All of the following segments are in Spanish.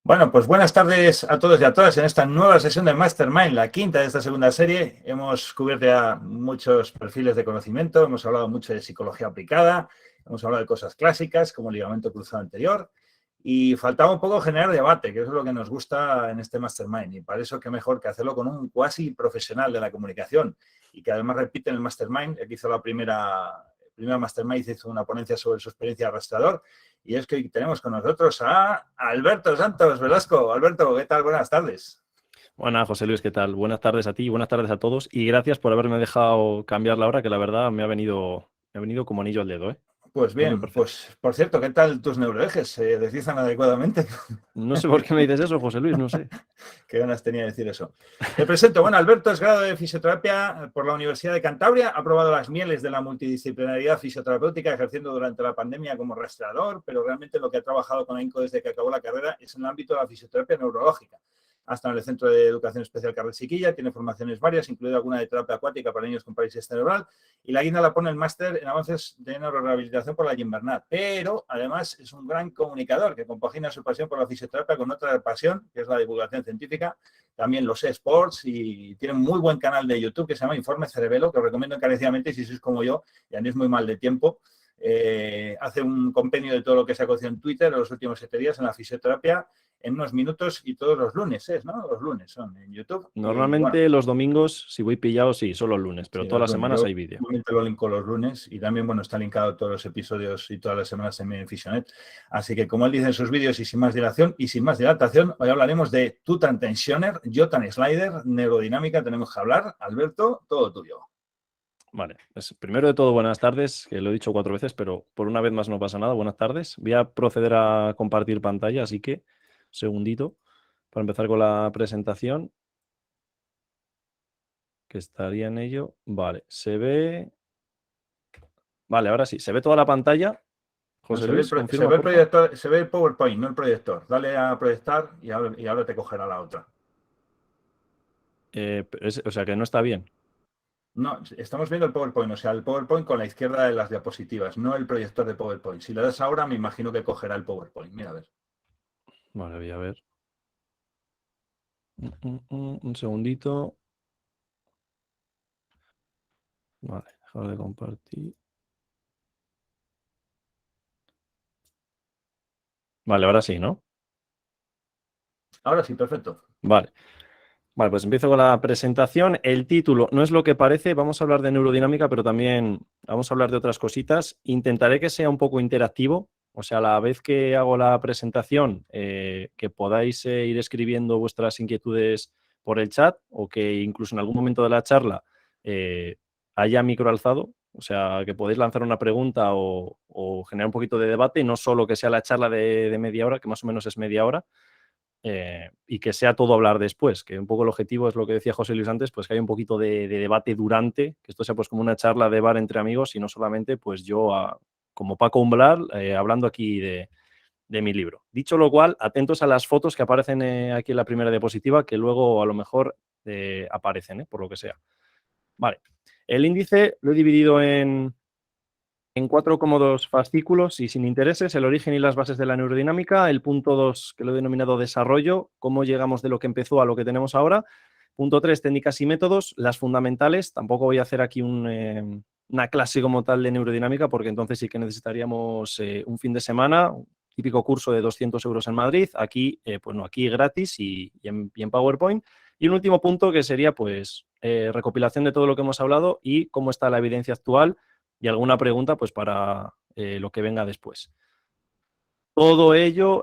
Bueno, pues buenas tardes a todos y a todas en esta nueva sesión de Mastermind, la quinta de esta segunda serie. Hemos cubierto ya muchos perfiles de conocimiento, hemos hablado mucho de psicología aplicada, hemos hablado de cosas clásicas como el ligamento cruzado anterior y faltaba un poco generar debate, que es lo que nos gusta en este Mastermind, y para eso qué mejor que hacerlo con un cuasi profesional de la comunicación y que además repite en el Mastermind. El que hizo la primera Mastermind hizo una ponencia sobre su experiencia de arrastrador. Y es que hoy tenemos con nosotros a Alberto Santos Velasco. Alberto, ¿qué tal? Buenas tardes. Buenas, José Luis, ¿qué tal? Buenas tardes a ti, buenas tardes a todos y gracias por haberme dejado cambiar la hora, que la verdad me ha venido como anillo al dedo, ¿eh? Pues Me ha venido bien, perfecto. pues por cierto, ¿qué tal tus neuroejes? ¿Se deslizan adecuadamente? No sé por qué me dices eso, José Luis, no sé. Qué ganas tenía de decir eso. Te presento. Bueno, Alberto es grado de fisioterapia por la Universidad de Cantabria. Ha probado las mieles de la multidisciplinaridad fisioterapéutica ejerciendo durante la pandemia como rastreador, pero realmente lo que ha trabajado con AINCO desde que acabó la carrera es en el ámbito de la fisioterapia neurológica. Ha estado en el Centro de Educación Especial Carles Chiquilla, tiene formaciones varias, incluida alguna de terapia acuática para niños con parálisis cerebral, y la guinda la pone el máster en avances de neurorehabilitación por la Jim Bernat. Pero además es un gran comunicador que compagina su pasión por la fisioterapia con otra pasión, que es la divulgación científica, también los eSports, y tiene un muy buen canal de YouTube que se llama Informe Cerebelo, que os recomiendo encarecidamente si sois como yo y andéis muy mal de tiempo. Hace un compendio de todo lo que se ha cocido en Twitter en los últimos 7 días en la fisioterapia en unos minutos, y todos los lunes ¿no? Los lunes son en YouTube. Y bueno, Normalmente los domingos, si voy pillado, sí, solo los lunes, pero sí, todas los las lunes. semanas Yo hay vídeo. te lo linko los lunes, y también, bueno, está linkado todos los episodios y todas las semanas en Fisionet. Así que, como él dice en sus vídeos, y sin más dilación y sin más dilatación, hoy hablaremos de Tutan Tensioner, Jotan Slider, neurodinámica. Tenemos que hablar. Alberto, todo tuyo. Vale, pues primero de todo, buenas tardes, que lo he dicho 4 veces, pero por una vez más no pasa nada. Buenas tardes. Voy a proceder a compartir pantalla, así que segundito para empezar con la presentación, que estaría en ello. Vale, se ve. Vale, ahora sí, ¿se ve toda la pantalla? No, José Luis, se confirma, ve el porfa. proyector, se ve el PowerPoint, no el proyector. Dale a proyectar y ahora te cogerá la otra. O sea que no está bien. No, estamos viendo el PowerPoint, o sea, el PowerPoint con la izquierda de las diapositivas, no el proyector de PowerPoint. Si le das ahora, me imagino que cogerá el PowerPoint. Mira, a ver. Vale, voy a ver. Un segundito. Vale, dejar de compartir. Vale, ahora sí, ¿no? Ahora sí, perfecto. Vale. Vale, pues empiezo con la presentación. El título no es lo que parece. Vamos a hablar de neurodinámica, pero también vamos a hablar de otras cositas. Intentaré que sea un poco interactivo. O sea, a la vez que hago la presentación, que podáis ir escribiendo vuestras inquietudes por el chat, o que incluso en algún momento de la charla eh, haya micro alzado. O sea, que podéis lanzar una pregunta o generar un poquito de debate, y no solo que sea la charla de media hora, que más o menos es media hora. Y que sea todo hablar después, que un poco el objetivo es lo que decía José Luis antes, pues que haya un poquito de debate durante, que esto sea pues como una charla de bar entre amigos y no solamente pues yo como Paco Umbral hablando aquí de mi libro. Dicho lo cual, atentos a las fotos que aparecen aquí en la primera diapositiva, que luego a lo mejor aparecen, por lo que sea. Vale, el índice lo he dividido en 4 cómodos fascículos y sin intereses: el origen y las bases de la neurodinámica; el punto 2, que lo he denominado desarrollo, cómo llegamos de lo que empezó a lo que tenemos ahora; punto 3, técnicas y métodos, las fundamentales. Tampoco voy a hacer aquí una clase como tal de neurodinámica, porque entonces sí que necesitaríamos un fin de semana, un típico curso de 200 euros en Madrid. Aquí, pues no, aquí gratis y en PowerPoint. Y un último punto que sería pues recopilación de todo lo que hemos hablado y cómo está la evidencia actual, y alguna pregunta pues para lo que venga después. Todo ello,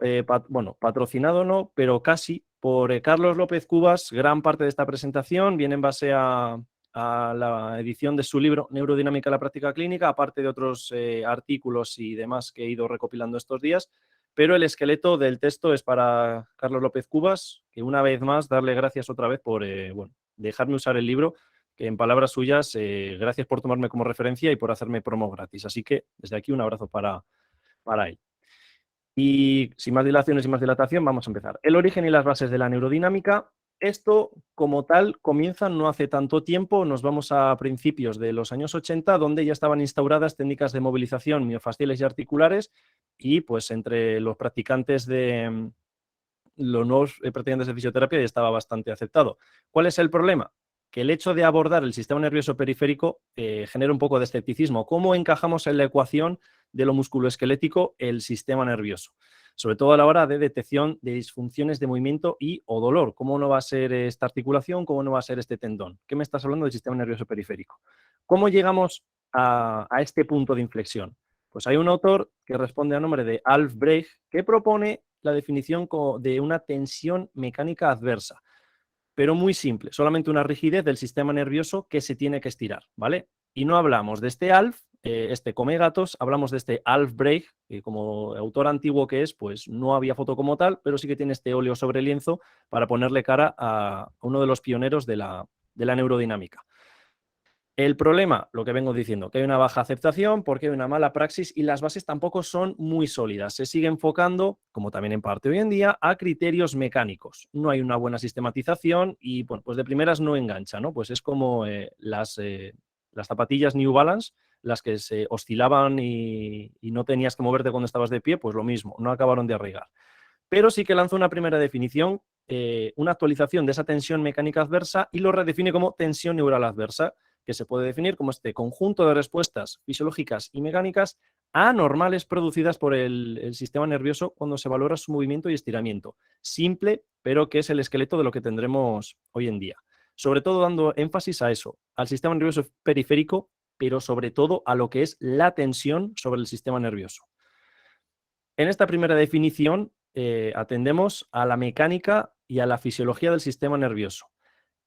patrocinado no, pero casi por Carlos López Cubas. Gran parte de esta presentación viene en base a la edición de su libro Neurodinámica en la práctica clínica, aparte de otros artículos y demás que he ido recopilando estos días. Pero el esqueleto del texto es para Carlos López Cubas, que una vez más darle gracias otra vez por dejarme usar el libro, que en palabras suyas, gracias por tomarme como referencia y por hacerme promo gratis. Así que desde aquí un abrazo para él. Y sin más dilaciones y más dilatación, vamos a empezar. El origen y las bases de la neurodinámica. Esto, como tal, comienza no hace tanto tiempo. Nos vamos a principios de los años 80, donde ya estaban instauradas técnicas de movilización miofasciales y articulares, y pues entre los practicantes los nuevos practicantes de fisioterapia ya estaba bastante aceptado. ¿Cuál es el problema? Que el hecho de abordar el sistema nervioso periférico genera un poco de escepticismo. ¿Cómo encajamos en la ecuación de lo musculoesquelético el sistema nervioso? Sobre todo a la hora de detección de disfunciones de movimiento y o dolor. ¿Cómo no va a ser esta articulación? ¿Cómo no va a ser este tendón? ¿Qué me estás hablando del sistema nervioso periférico? ¿Cómo llegamos a este punto de inflexión? Pues hay un autor que responde a nombre de Alf Brecht que propone la definición de una tensión mecánica adversa, pero muy simple, solamente una rigidez del sistema nervioso que se tiene que estirar, ¿vale? Y no hablamos de este Alf, este come gatos, hablamos de este Alf Brecht, que como autor antiguo que es, pues no había foto como tal, pero sí que tiene este óleo sobre lienzo para ponerle cara a uno de los pioneros de la neurodinámica. El problema, lo que vengo diciendo, que hay una baja aceptación porque hay una mala praxis y las bases tampoco son muy sólidas. Se sigue enfocando, como también en parte hoy en día, a criterios mecánicos. No hay una buena sistematización y, bueno, pues de primeras no engancha, ¿no? Pues es como las zapatillas New Balance, las que se oscilaban y no tenías que moverte cuando estabas de pie, pues lo mismo, no acabaron de arraigar. Pero sí que lanza una primera definición, una actualización de esa tensión mecánica adversa y lo redefine como tensión neural adversa, que se puede definir como este conjunto de respuestas fisiológicas y mecánicas anormales producidas por el sistema nervioso cuando se valora su movimiento y estiramiento. Simple, pero que es el esqueleto de lo que tendremos hoy en día. Sobre todo dando énfasis a eso, al sistema nervioso periférico, pero sobre todo a lo que es la tensión sobre el sistema nervioso. En esta primera definición atendemos a la mecánica y a la fisiología del sistema nervioso.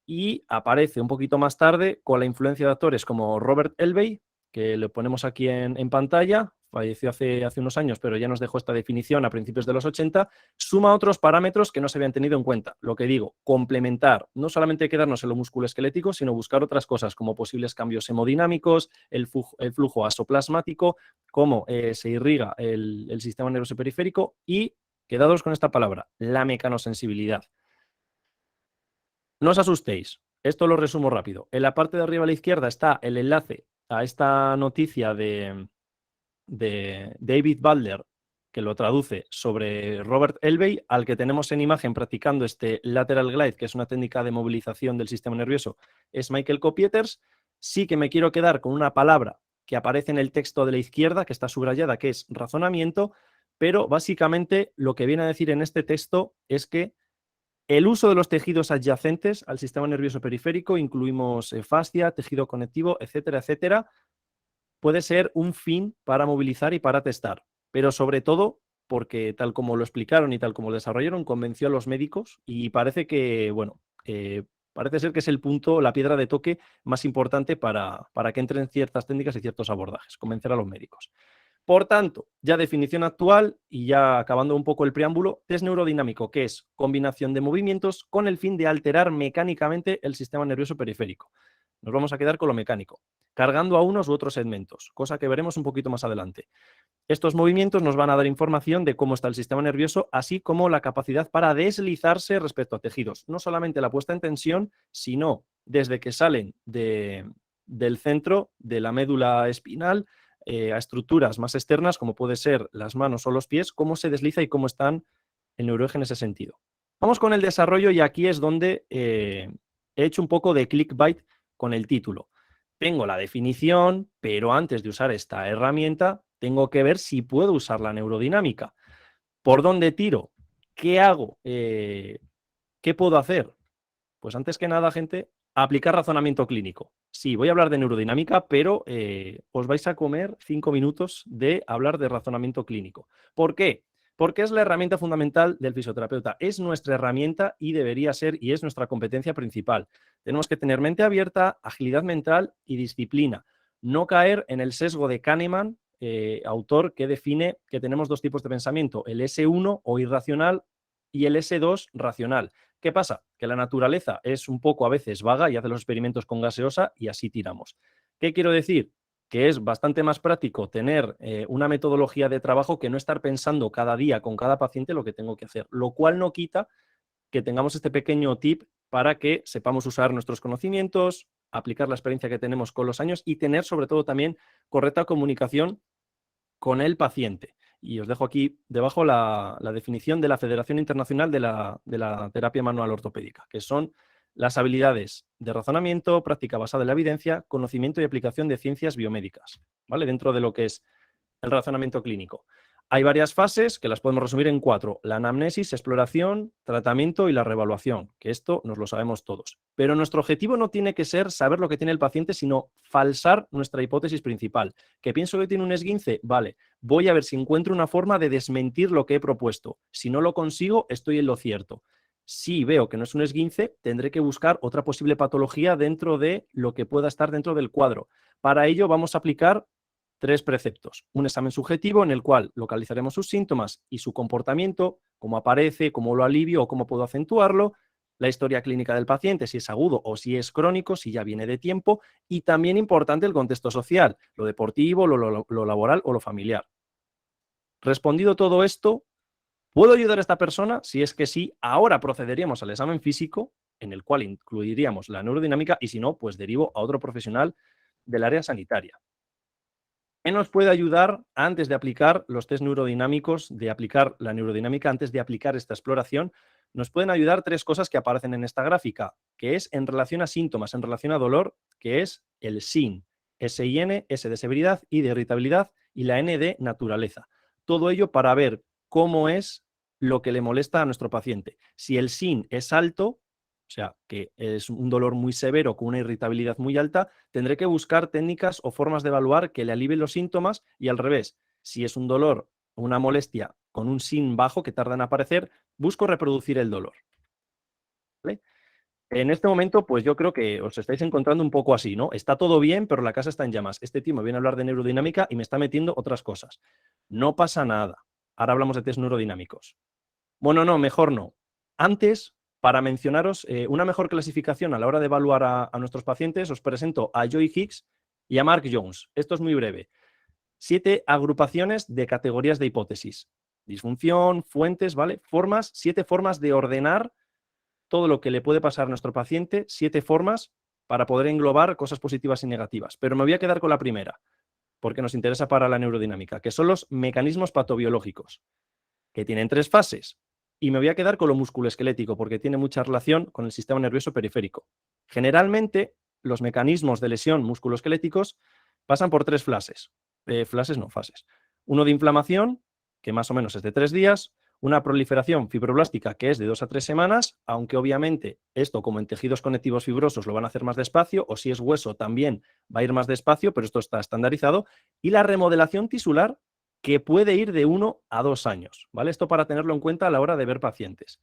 Y aparece un poquito más tarde con la influencia de actores como Robert Elvey, que le ponemos aquí en pantalla, falleció hace unos años, pero ya nos dejó esta definición a principios de los 80, suma otros parámetros que no se habían tenido en cuenta. Lo que digo, complementar, no solamente quedarnos en lo musculoesquelético, sino buscar otras cosas como posibles cambios hemodinámicos, el flujo asoplasmático, cómo se irriga el sistema nervioso periférico y, quedados con esta palabra, la mecanosensibilidad. No os asustéis, esto lo resumo rápido. En la parte de arriba a la izquierda está el enlace a esta noticia de David Butler, que lo traduce sobre Robert Elvey, al que tenemos en imagen practicando este lateral glide, que es una técnica de movilización del sistema nervioso, es Michael Kopieters. Sí que me quiero quedar con una palabra que aparece en el texto de la izquierda, que está subrayada, que es razonamiento, pero básicamente lo que viene a decir en este texto es que el uso de los tejidos adyacentes al sistema nervioso periférico, incluimos fascia, tejido conectivo, etcétera, etcétera, puede ser un fin para movilizar y para testar, pero sobre todo porque tal como lo explicaron y tal como lo desarrollaron, convenció a los médicos y parece que, bueno, parece ser que es el punto, la piedra de toque más importante para que entren ciertas técnicas y ciertos abordajes, convencer a los médicos. Por tanto, ya definición actual y ya acabando un poco el preámbulo, test neurodinámico, que es combinación de movimientos con el fin de alterar mecánicamente el sistema nervioso periférico. Nos vamos a quedar con lo mecánico, cargando a unos u otros segmentos, cosa que veremos un poquito más adelante. Estos movimientos nos van a dar información de cómo está el sistema nervioso, así como la capacidad para deslizarse respecto a tejidos. No solamente la puesta en tensión, sino desde que salen del centro de la médula espinal, a estructuras más externas, como puede ser las manos o los pies, cómo se desliza y cómo están el neuroeje en ese sentido. Vamos con el desarrollo y aquí es donde he hecho un poco de clickbait con el título. Tengo la definición, pero antes de usar esta herramienta, tengo que ver si puedo usar la neurodinámica. ¿Por dónde tiro? ¿Qué hago? ¿Qué puedo hacer? Pues antes que nada, gente, aplicar razonamiento clínico. Sí, voy a hablar de neurodinámica, pero os vais a comer 5 minutos de hablar de razonamiento clínico. ¿Por qué? Porque es la herramienta fundamental del fisioterapeuta. Es nuestra herramienta y debería ser y es nuestra competencia principal. Tenemos que tener mente abierta, agilidad mental y disciplina. No caer en el sesgo de Kahneman, autor que define que tenemos dos tipos de pensamiento, el S1 o irracional y el S2 racional. ¿Qué pasa? Que la naturaleza es un poco a veces vaga y hace los experimentos con gaseosa y así tiramos. ¿Qué quiero decir? Que es bastante más práctico tener una metodología de trabajo que no estar pensando cada día con cada paciente lo que tengo que hacer, lo cual no quita que tengamos este pequeño tip para que sepamos usar nuestros conocimientos, aplicar la experiencia que tenemos con los años y tener sobre todo también correcta comunicación con el paciente. Y os dejo aquí debajo la definición de la Federación Internacional de la Terapia Manual Ortopédica, que son las habilidades de razonamiento, práctica basada en la evidencia, conocimiento y aplicación de ciencias biomédicas, ¿vale? Dentro de lo que es el razonamiento clínico. Hay varias fases que las podemos resumir en 4. La anamnesis, exploración, tratamiento y la reevaluación, que esto nos lo sabemos todos. Pero nuestro objetivo no tiene que ser saber lo que tiene el paciente, sino falsar nuestra hipótesis principal. ¿Que pienso que tiene un esguince? Vale, voy a ver si encuentro una forma de desmentir lo que he propuesto. Si no lo consigo, estoy en lo cierto. Si veo que no es un esguince, tendré que buscar otra posible patología dentro de lo que pueda estar dentro del cuadro. Para ello vamos a aplicar 3 preceptos. Un examen subjetivo en el cual localizaremos sus síntomas y su comportamiento, cómo aparece, cómo lo alivio o cómo puedo acentuarlo, la historia clínica del paciente, si es agudo o si es crónico, si ya viene de tiempo, y también importante el contexto social, lo deportivo, lo laboral o lo familiar. Respondido todo esto, ¿puedo ayudar a esta persona? Si es que sí, ahora procederíamos al examen físico, en el cual incluiríamos la neurodinámica, y si no, pues derivo a otro profesional del área sanitaria. ¿Qué nos puede ayudar antes de aplicar los test neurodinámicos, de aplicar la neurodinámica, antes de aplicar esta exploración? Nos pueden ayudar 3 cosas que aparecen en esta gráfica, que es en relación a síntomas, en relación a dolor, que es el SIN, S-I-N, S de severidad, I de irritabilidad y la N de naturaleza. Todo ello para ver cómo es lo que le molesta a nuestro paciente. Si el SIN es alto, o sea, que es un dolor muy severo con una irritabilidad muy alta, tendré que buscar técnicas o formas de evaluar que le alivien los síntomas y al revés, si es un dolor o una molestia con un SIN bajo que tarda en aparecer, busco reproducir el dolor. ¿Vale? En este momento, pues yo creo que os estáis encontrando un poco así, ¿no? Está todo bien, pero la casa está en llamas. Este tío me viene a hablar de neurodinámica y me está metiendo otras cosas. No pasa nada. Ahora hablamos de test neurodinámicos. Bueno, no, mejor no. Antes, para mencionaros una mejor clasificación a la hora de evaluar a nuestros pacientes, os presento a Joy Hicks y a Mark Jones. Esto es muy breve. 7 agrupaciones de categorías de hipótesis. Disfunción, fuentes, ¿vale? Formas, 7 formas de ordenar todo lo que le puede pasar a nuestro paciente, 7 formas para poder englobar cosas positivas y negativas. Pero me voy a quedar con la primera, porque nos interesa para la neurodinámica, que son los mecanismos patobiológicos, que tienen 3 fases. Y me voy a quedar con lo musculoesquelético, porque tiene mucha relación con el sistema nervioso periférico. Generalmente, los mecanismos de lesión musculoesqueléticos pasan por 3 fases. Fases. Uno de inflamación, que más o menos es de 3 días, una proliferación fibroblástica, que es de 2 a 3 semanas, aunque obviamente esto, como en tejidos conectivos fibrosos, lo van a hacer más despacio, o si es hueso también va a ir más despacio, pero esto está estandarizado, y la remodelación tisular, que puede ir de 1 a 2 años, ¿vale? Esto para tenerlo en cuenta a la hora de ver pacientes.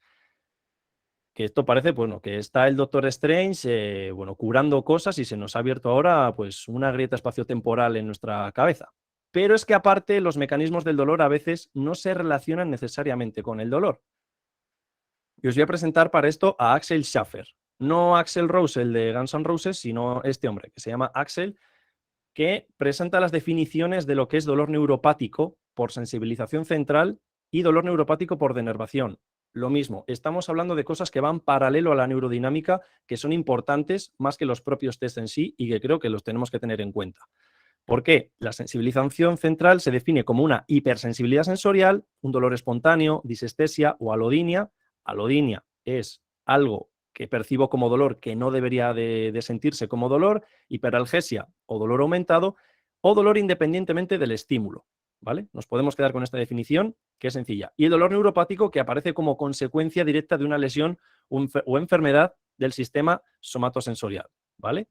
Que esto parece, bueno, que está el Doctor Strange, curando cosas y se nos ha abierto ahora, pues, una grieta espaciotemporal en nuestra cabeza. Pero es que aparte los mecanismos del dolor a veces no se relacionan necesariamente con el dolor. Y os voy a presentar para esto a Axel Schaffer. No Axel Rose, el de Guns N' Roses, sino este hombre, que se llama Axel, que presenta las definiciones de lo que es dolor neuropático por sensibilización central y dolor neuropático por denervación. Lo mismo, estamos hablando de cosas que van paralelo a la neurodinámica, que son importantes más que los propios test en sí y que creo que los tenemos que tener en cuenta. ¿Por qué? La sensibilización central se define como una hipersensibilidad sensorial, un dolor espontáneo, disestesia o alodinia. Alodinia es algo que percibo como dolor que no debería de sentirse como dolor, hiperalgesia o dolor aumentado, o dolor independientemente del estímulo, ¿vale? Nos podemos quedar con esta definición, que es sencilla. Y el dolor neuropático, que aparece como consecuencia directa de una lesión o enfermedad del sistema somatosensorial, ¿vale?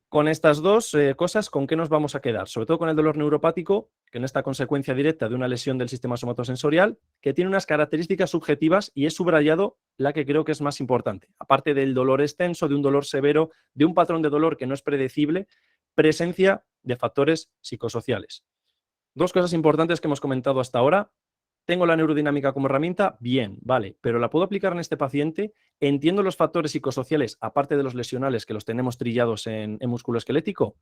Con estas dos cosas, ¿con qué nos vamos a quedar? Sobre todo con el dolor neuropático, que en esta consecuencia directa de una lesión del sistema somatosensorial, que tiene unas características subjetivas y he subrayado la que creo que es más importante. Aparte del dolor extenso, de un dolor severo, de un patrón de dolor que no es predecible, presencia de factores psicosociales. 2 cosas importantes que hemos comentado hasta ahora. ¿Tengo la neurodinámica como herramienta? Bien, vale, pero ¿la puedo aplicar en este paciente? ¿Entiendo los factores psicosociales, aparte de los lesionales que los tenemos trillados en músculo esquelético?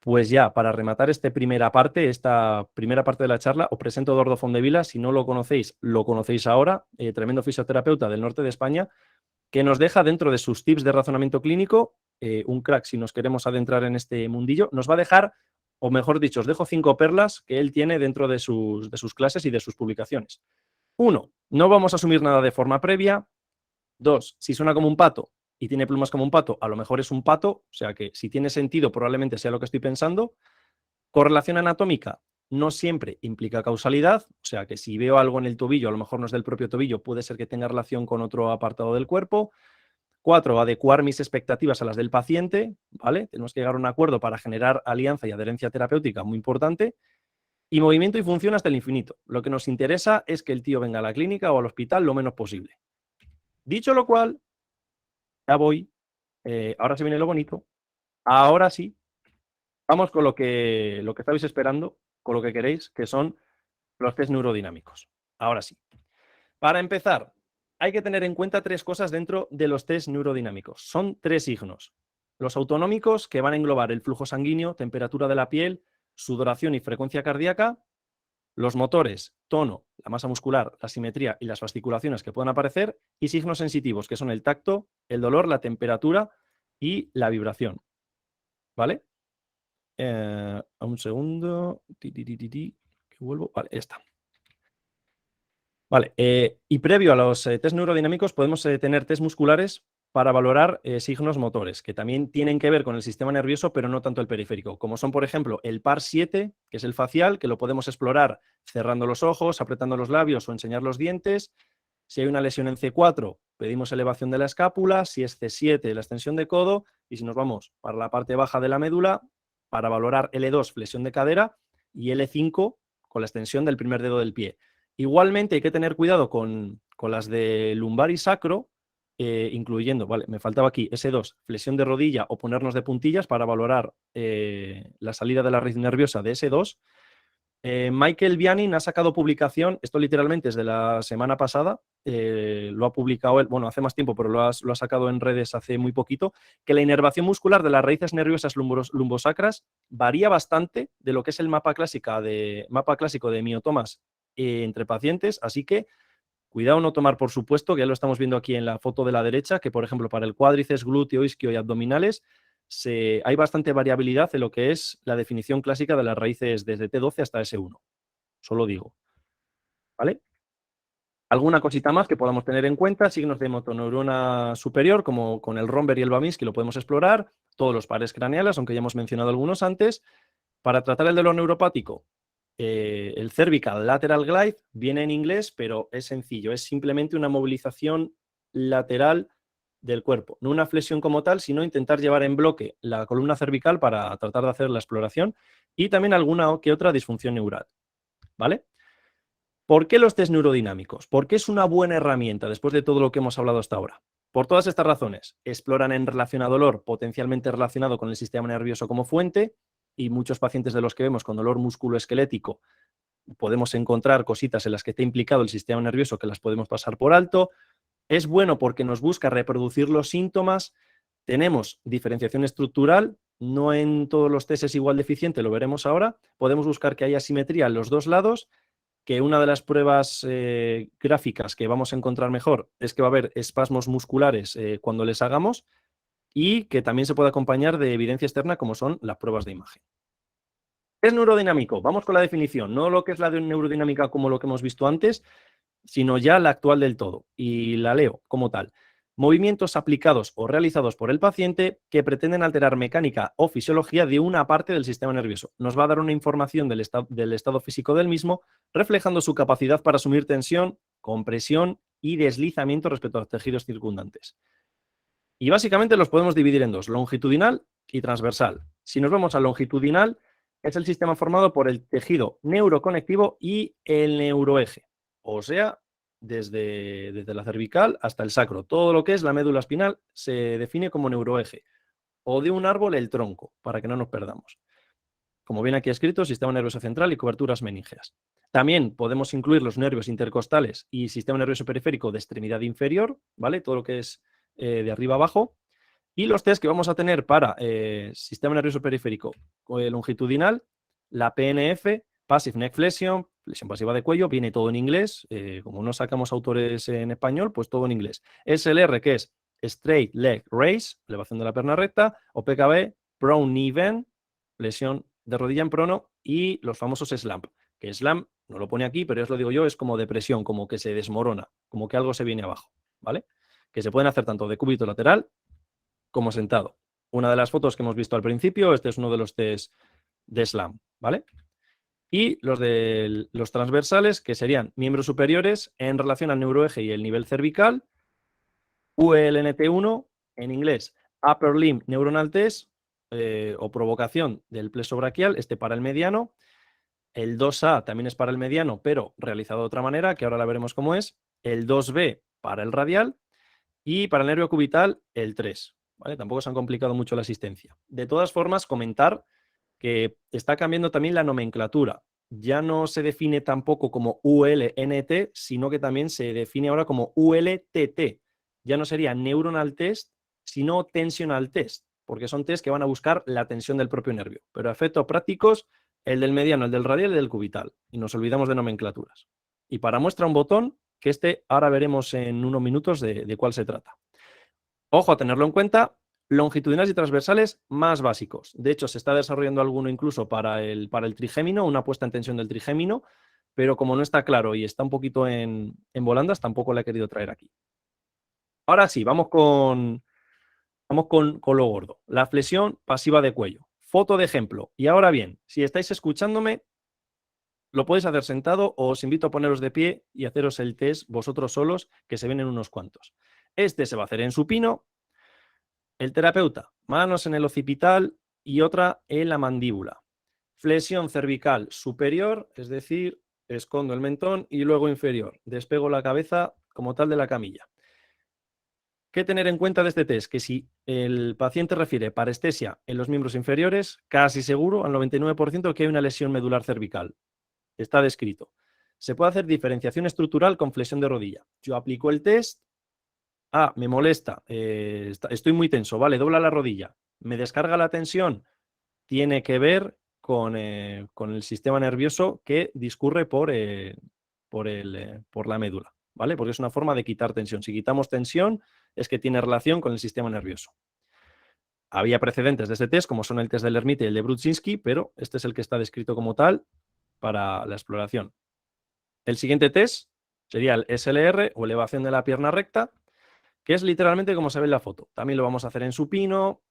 Pues ya, para rematar esta primera parte de la charla, os presento a Eduardo Fondevila. Si no lo conocéis ahora, tremendo fisioterapeuta del norte de España, que nos deja dentro de sus tips de razonamiento clínico, un crack si nos queremos adentrar en este mundillo, nos va a dejar o mejor dicho, os dejo 5 perlas que él tiene dentro de sus clases y de sus publicaciones. 1, no vamos a asumir nada de forma previa. 2, si suena como un pato y tiene plumas como un pato, a lo mejor es un pato, o sea que si tiene sentido probablemente sea lo que estoy pensando. Correlación anatómica no siempre implica causalidad, o sea que si veo algo en el tobillo, a lo mejor no es del propio tobillo, puede ser que tenga relación con otro apartado del cuerpo. 4, adecuar mis expectativas a las del paciente, ¿vale? Tenemos que llegar a un acuerdo para generar alianza y adherencia terapéutica, muy importante. Y movimiento y función hasta el infinito. Lo que nos interesa es que el tío venga a la clínica o al hospital lo menos posible. Dicho lo cual, ya voy. Ahora se viene lo bonito. Ahora sí, vamos con lo que estabais esperando, con lo que queréis, que son los test neurodinámicos. Ahora sí. Para empezar, hay que tener en cuenta 3 cosas dentro de los test neurodinámicos. Son 3 signos. Los autonómicos, que van a englobar el flujo sanguíneo, temperatura de la piel, sudoración y frecuencia cardíaca. Los motores, tono, la masa muscular, la simetría y las fasciculaciones que puedan aparecer. Y signos sensitivos, que son el tacto, el dolor, la temperatura y la vibración. ¿Vale? Un segundo. Que vuelvo. Vale, ya está. Vale, y previo a los test neurodinámicos podemos tener test musculares para valorar signos motores, que también tienen que ver con el sistema nervioso, pero no tanto el periférico, como son, por ejemplo, el PAR-7, que es el facial, que lo podemos explorar cerrando los ojos, apretando los labios o enseñar los dientes. Si hay una lesión en C4, pedimos elevación de la escápula, si es C7, la extensión de codo, y si nos vamos para la parte baja de la médula, para valorar L2, flexión de cadera, y L5, con la extensión del primer dedo del pie. Igualmente hay que tener cuidado con las de lumbar y sacro, incluyendo, vale, me faltaba aquí, S2, flexión de rodilla o ponernos de puntillas para valorar la salida de la raíz nerviosa de S2. Michael Bianin ha sacado publicación, esto literalmente es de la semana pasada, lo ha publicado él, bueno, hace más tiempo, pero lo ha sacado en redes hace muy poquito, que la inervación muscular de las raíces nerviosas lumbosacras varía bastante de lo que es el mapa clásico de miotomas entre pacientes, así que cuidado no tomar por supuesto, que ya lo estamos viendo aquí en la foto de la derecha, que por ejemplo para el cuádriceps, glúteo, isquio y abdominales hay bastante variabilidad en lo que es la definición clásica de las raíces desde T12 hasta S1. Solo digo. ¿Vale? Alguna cosita más que podamos tener en cuenta, signos de motoneurona superior, como con el Romberg y el Babinski, lo podemos explorar, todos los pares craneales, aunque ya hemos mencionado algunos antes. Para tratar el dolor neuropático, el cervical lateral glide viene en inglés, pero es sencillo, es simplemente una movilización lateral del cuerpo, no una flexión como tal, sino intentar llevar en bloque la columna cervical para tratar de hacer la exploración y también alguna que otra disfunción neural. ¿Vale? ¿Por qué los test neurodinámicos? ¿Por qué es una buena herramienta después de todo lo que hemos hablado hasta ahora? Por todas estas razones. Exploran en relación a dolor potencialmente relacionado con el sistema nervioso como fuente, y muchos pacientes de los que vemos con dolor musculoesquelético podemos encontrar cositas en las que está implicado el sistema nervioso que las podemos pasar por alto. Es bueno porque nos busca reproducir los síntomas. Tenemos diferenciación estructural, no en todos los test es igual de eficiente, lo veremos ahora. Podemos buscar que haya simetría en los dos lados, que una de las pruebas gráficas que vamos a encontrar mejor es que va a haber espasmos musculares cuando les hagamos, y que también se puede acompañar de evidencia externa como son las pruebas de imagen. ¿Es neurodinámico? Vamos con la definición, no lo que es la de neurodinámica como lo que hemos visto antes, sino ya la actual del todo, y la leo como tal. Movimientos aplicados o realizados por el paciente que pretenden alterar mecánica o fisiología de una parte del sistema nervioso. Nos va a dar una información del estado físico del mismo, reflejando su capacidad para asumir tensión, compresión y deslizamiento respecto a los tejidos circundantes. Y básicamente los podemos dividir en dos, longitudinal y transversal. Si nos vamos al longitudinal, es el sistema formado por el tejido neuroconectivo y el neuroeje, o sea, desde la cervical hasta el sacro. Todo lo que es la médula espinal se define como neuroeje, o de un árbol el tronco, para que no nos perdamos. Como viene aquí escrito, sistema nervioso central y coberturas meníngeas. También podemos incluir los nervios intercostales y sistema nervioso periférico de extremidad inferior, ¿vale? Todo lo que es de arriba abajo. Y los test que vamos a tener para sistema nervioso periférico longitudinal, la PNF, Passive Neck Flexion, flexión pasiva de cuello, viene todo en inglés. Como no sacamos autores en español, pues todo en inglés. SLR, que es Straight Leg Raise, elevación de la pierna recta, o PKB, Prone Knee Bend, flexión de rodilla en prono y los famosos slump, que slump, no lo pone aquí, pero os lo digo yo, es como depresión, como que se desmorona, como que algo se viene abajo, ¿vale? Que se pueden hacer tanto de cúbito lateral como sentado. Una de las fotos que hemos visto al principio, este es uno de los test de SLAM, ¿vale? Y los de los transversales, que serían miembros superiores en relación al neuroeje y el nivel cervical, ULNT1, en inglés, Upper Limb Neuronal Test, o provocación del plexo braquial, este para el mediano. El 2A también es para el mediano, pero realizado de otra manera, que ahora la veremos cómo es. El 2B para el radial y para el nervio cubital el 3. ¿Vale? Tampoco se han complicado mucho la asistencia. De todas formas, comentar que está cambiando también la nomenclatura. Ya no se define tampoco como ULNT, sino que también se define ahora como ULTT. Ya no sería Neuronal Test, sino Tensional Test, porque son test que van a buscar la tensión del propio nervio. Pero a efectos prácticos, el del mediano, el del radial y el del cubital. Y nos olvidamos de nomenclaturas. Y para muestra un botón, que este ahora veremos en unos minutos de cuál se trata. Ojo a tenerlo en cuenta, longitudinales y transversales más básicos. De hecho, se está desarrollando alguno incluso para el trigémino, una puesta en tensión del trigémino, pero como no está claro y está un poquito en volandas, tampoco la he querido traer aquí. Ahora sí, vamos con lo gordo. La flexión pasiva de cuello. Foto de ejemplo. Y ahora bien, si estáis escuchándome, lo podéis hacer sentado o os invito a poneros de pie y haceros el test vosotros solos, que se vienen unos cuantos. Este se va a hacer en supino. El terapeuta, manos en el occipital y otra en la mandíbula. Flexión cervical superior, es decir, escondo el mentón y luego inferior. Despego la cabeza como tal de la camilla. ¿Qué tener en cuenta de este test? Que si el paciente refiere parestesia en los miembros inferiores, casi seguro, al 99%, que hay una lesión medular cervical. Está descrito. Se puede hacer diferenciación estructural con flexión de rodilla. Yo aplico el test. Me molesta, estoy muy tenso, vale, dobla la rodilla. Me descarga la tensión, tiene que ver con el sistema nervioso que discurre por la médula, ¿vale? Porque es una forma de quitar tensión. Si quitamos tensión, es que tiene relación con el sistema nervioso. Había precedentes de este test, como son el test de Lermite y el de Brudzinski, pero este es el que está descrito como tal para la exploración. El siguiente test sería el SLR o elevación de la pierna recta, que es literalmente como se ve en la foto. También lo vamos a hacer en supino.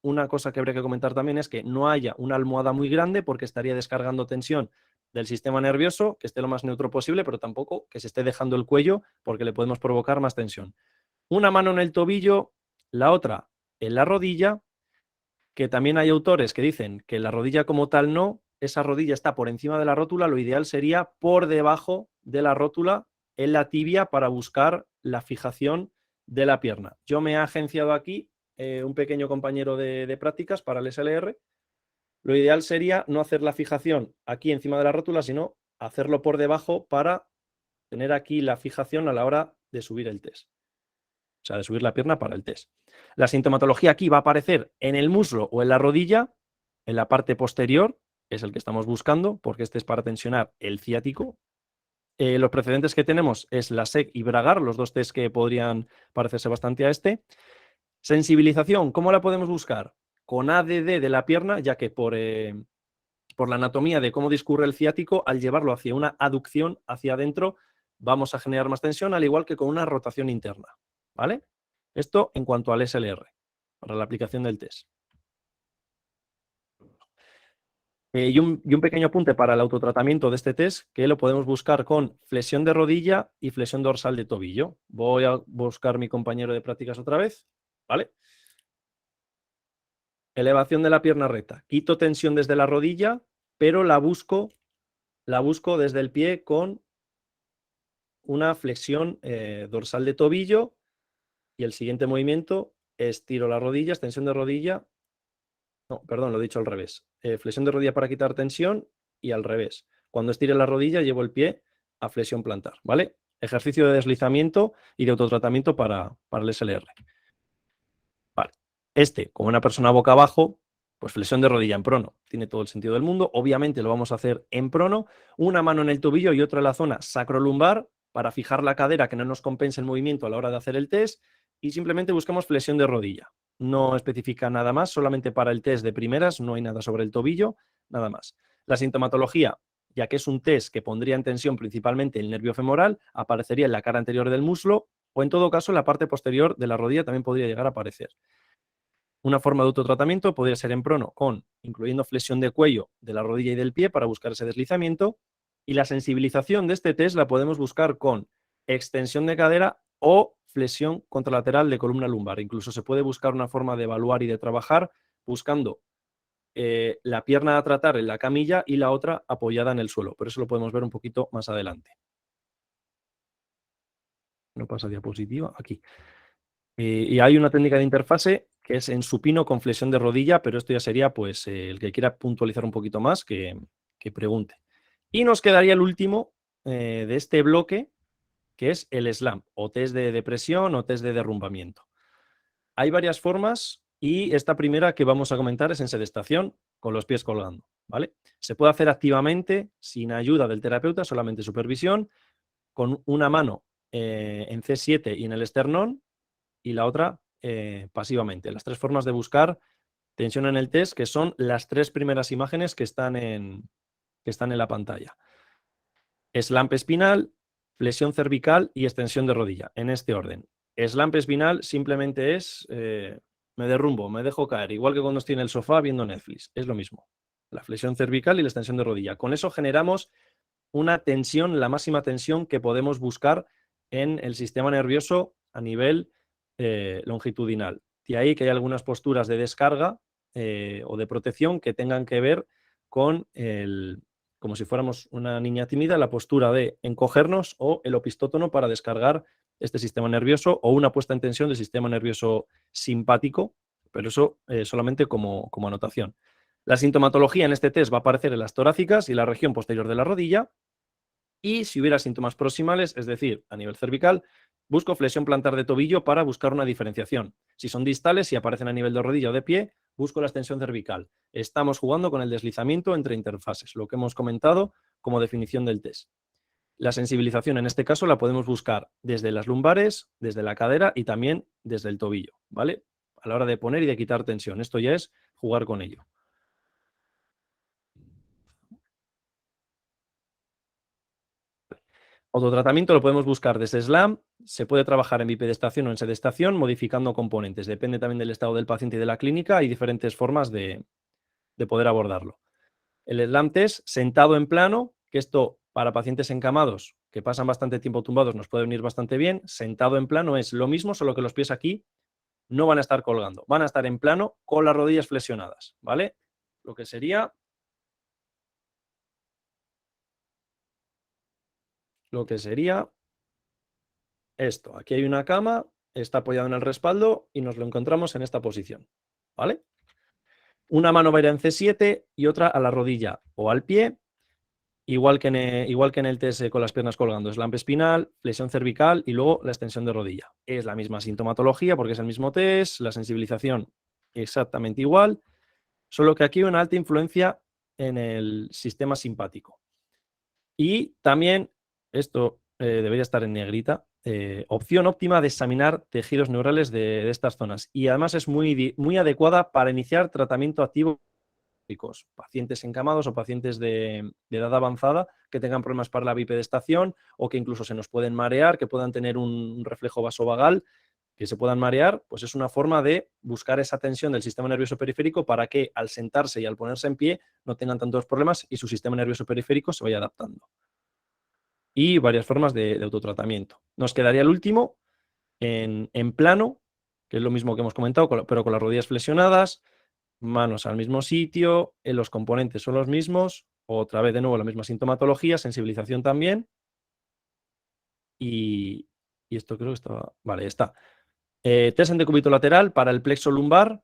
Una cosa que habría que comentar también es que no haya una almohada muy grande porque estaría descargando tensión del sistema nervioso, que esté lo más neutro posible, pero tampoco que se esté dejando el cuello porque le podemos provocar más tensión. Una mano en el tobillo, la otra en la rodilla, que también hay autores que dicen que la rodilla como tal no, esa rodilla está por encima de la rótula, lo ideal sería por debajo de la rótula en la tibia para buscar la fijación de la pierna. Yo me he agenciado aquí un pequeño compañero de prácticas para el SLR. Lo ideal sería no hacer la fijación aquí encima de la rótula, sino hacerlo por debajo para tener aquí la fijación a la hora de subir el test. O sea, de subir la pierna para el test. La sintomatología aquí va a aparecer en el muslo o en la rodilla, en la parte posterior, es el que estamos buscando, porque este es para tensionar el ciático. Los precedentes que tenemos es la SEC y Bragar, los dos test que podrían parecerse bastante a este. Sensibilización, ¿cómo la podemos buscar? Con ADD de la pierna, ya que por la anatomía de cómo discurre el ciático, al llevarlo hacia una aducción hacia adentro, vamos a generar más tensión, al igual que con una rotación interna. ¿Vale? Esto en cuanto al SLR, para la aplicación del test. Y un pequeño apunte para el autotratamiento de este test, que lo podemos buscar con flexión de rodilla y flexión dorsal de tobillo. Voy a buscar mi compañero de prácticas otra vez. ¿Vale? Elevación de la pierna recta. Quito tensión desde la rodilla, pero la busco desde el pie con una flexión dorsal de tobillo. Y el siguiente movimiento, estiro la rodilla, extensión de rodilla. No, perdón, lo he dicho al revés. Flexión de rodilla para quitar tensión y al revés. Cuando estire la rodilla, llevo el pie a flexión plantar, ¿vale? Ejercicio de deslizamiento y de autotratamiento para el SLR. Vale. Como una persona boca abajo, pues flexión de rodilla en prono. Tiene todo el sentido del mundo. Obviamente lo vamos a hacer en prono. Una mano en el tobillo y otra en la zona sacrolumbar para fijar la cadera, que no nos compense el movimiento a la hora de hacer el test. Y simplemente buscamos flexión de rodilla. no especifica nada más, solamente para el test de primeras, no hay nada sobre el tobillo, nada más. La sintomatología, ya que es un test que pondría en tensión principalmente el nervio femoral, aparecería en la cara anterior del muslo o en todo caso en la parte posterior de la rodilla también podría llegar a aparecer. Una forma de autotratamiento podría ser en prono, incluyendo flexión de cuello de la rodilla y del pie para buscar ese deslizamiento. Y la sensibilización de este test la podemos buscar con extensión de cadera o flexión contralateral de columna lumbar. Incluso se puede buscar una forma de evaluar y de trabajar buscando la pierna a tratar en la camilla y la otra apoyada en el suelo. Pero eso lo podemos ver un poquito más adelante. No pasa diapositiva, aquí. Y hay una técnica de interfase que es en supino con flexión de rodilla, pero esto ya sería pues el que quiera puntualizar un poquito más que pregunte. Y nos quedaría el último de este bloque, que es el SLAM, o test de depresión o test de derrumbamiento. Hay varias formas y esta primera que vamos a comentar es en sedestación, con los pies colgando, ¿vale? Se puede hacer activamente, sin ayuda del terapeuta, solamente supervisión, con una mano en C7 y en el esternón, y la otra pasivamente. Las tres formas de buscar tensión en el test, que son las tres primeras imágenes que están en la pantalla. Slump espinal, flexión cervical y extensión de rodilla, en este orden. Slump espinal simplemente es me derrumbo, me dejo caer, igual que cuando estoy en el sofá viendo Netflix, es lo mismo. La flexión cervical y la extensión de rodilla. Con eso generamos una tensión, la máxima tensión que podemos buscar en el sistema nervioso a nivel longitudinal. De ahí que hay algunas posturas de descarga o de protección que tengan que ver con como si fuéramos una niña tímida, la postura de encogernos o el opistótono para descargar este sistema nervioso o una puesta en tensión del sistema nervioso simpático, pero eso solamente como anotación. La sintomatología en este test va a aparecer en las torácicas y la región posterior de la rodilla. Y si hubiera síntomas proximales, es decir, a nivel cervical, busco flexión plantar de tobillo para buscar una diferenciación. Si son distales, si aparecen a nivel de rodilla o de pie, busco la extensión cervical. Estamos jugando con el deslizamiento entre interfases, lo que hemos comentado como definición del test. La sensibilización en este caso la podemos buscar desde las lumbares, desde la cadera y también desde el tobillo, ¿vale? A la hora de poner y de quitar tensión. Esto ya es jugar con ello. Autotratamiento lo podemos buscar desde SLAM, se puede trabajar en bipedestación o en sedestación modificando componentes. Depende también del estado del paciente y de la clínica. Hay diferentes formas de poder abordarlo. El SLAM test sentado en plano, que esto para pacientes encamados que pasan bastante tiempo tumbados nos puede venir bastante bien. Sentado en plano es lo mismo, solo que los pies aquí no van a estar colgando. Van a estar en plano con las rodillas flexionadas, ¿vale? Lo que sería esto. Aquí hay una cama, está apoyado en el respaldo y nos lo encontramos en esta posición, ¿vale? Una mano va a ir en C7 y otra a la rodilla o al pie, igual que en el test con las piernas colgando. Slump espinal, flexión cervical y luego la extensión de rodilla. Es la misma sintomatología porque es el mismo test, la sensibilización exactamente igual, solo que aquí hay una alta influencia en el sistema simpático. Y también, esto debería estar en negrita, opción óptima de examinar tejidos neurales de estas zonas. Y además es muy adecuada para iniciar tratamiento activo en pacientes encamados o pacientes de edad avanzada que tengan problemas para la bipedestación o que incluso se nos pueden marear, que puedan tener un reflejo vasovagal, que se puedan marear, pues es una forma de buscar esa tensión del sistema nervioso periférico para que al sentarse y al ponerse en pie no tengan tantos problemas y su sistema nervioso periférico se vaya adaptando. Y varias formas de autotratamiento. Nos quedaría el último en plano, que es lo mismo que hemos comentado, pero con las rodillas flexionadas, manos al mismo sitio, los componentes son los mismos, otra vez de nuevo la misma sintomatología, sensibilización también. Y esto creo que estaba... Vale, está. Test en decúbito lateral para el plexo lumbar,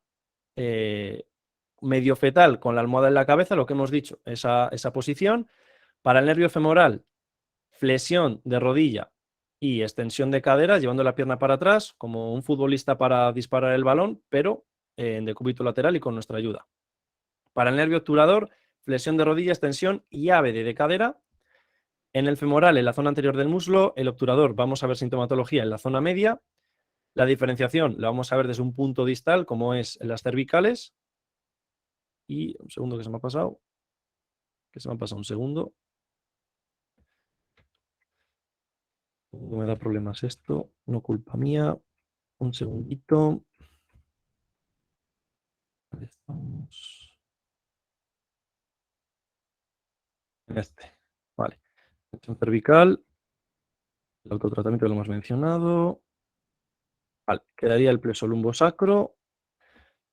medio fetal con la almohada en la cabeza, lo que hemos dicho, esa posición. Para el nervio femoral, flexión de rodilla y extensión de cadera, llevando la pierna para atrás, como un futbolista para disparar el balón, pero en decúbito lateral y con nuestra ayuda. Para el nervio obturador, flexión de rodilla, extensión y ave de cadera. En el femoral, en la zona anterior del muslo, el obturador, vamos a ver sintomatología en la zona media. La diferenciación la vamos a ver desde un punto distal, como es en las cervicales. Y un segundo que se me ha pasado. Un segundo. No me da problemas esto, no culpa mía. Un segundito. Ahí estamos. En este. Vale. Tensión cervical. El autotratamiento que lo hemos mencionado. Vale. Quedaría el plexo lumbosacro,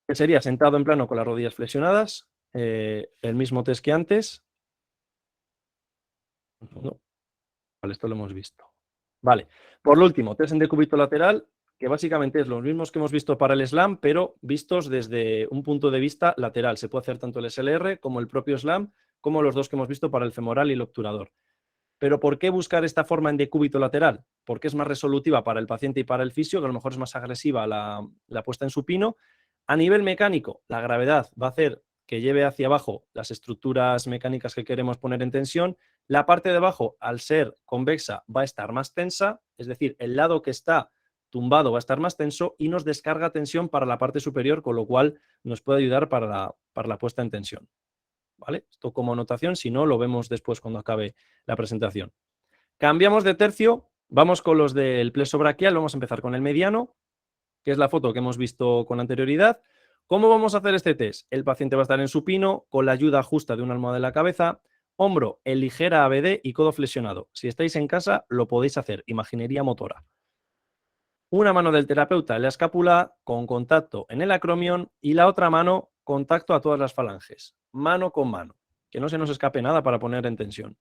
que sería sentado en plano con las rodillas flexionadas. El mismo test que antes. No. Vale, esto lo hemos visto. Vale. Por lo último, test en decúbito lateral, que básicamente es los mismos que hemos visto para el SLAM, pero vistos desde un punto de vista lateral. Se puede hacer tanto el SLR como el propio SLAM, como los dos que hemos visto para el femoral y el obturador. Pero ¿por qué buscar esta forma en decúbito lateral? Porque es más resolutiva para el paciente y para el fisio, que a lo mejor es más agresiva la puesta en supino. A nivel mecánico, la gravedad va a hacer que lleve hacia abajo las estructuras mecánicas que queremos poner en tensión. La parte de abajo, al ser convexa, va a estar más tensa, es decir, el lado que está tumbado va a estar más tenso y nos descarga tensión para la parte superior, con lo cual nos puede ayudar para la puesta en tensión. ¿Vale? Esto como anotación, si no, lo vemos después cuando acabe la presentación. Cambiamos de tercio, vamos con los del plexo braquial, vamos a empezar con el mediano, que es la foto que hemos visto con anterioridad. ¿Cómo vamos a hacer este test? El paciente va a estar en supino, con la ayuda justa de una almohada de la cabeza, hombro en ligera ABD y codo flexionado. Si estáis en casa, lo podéis hacer, imaginería motora. Una mano del terapeuta en la escápula con contacto en el acromion y la otra mano contacto a todas las falanges, mano con mano, que no se nos escape nada para poner en tensión.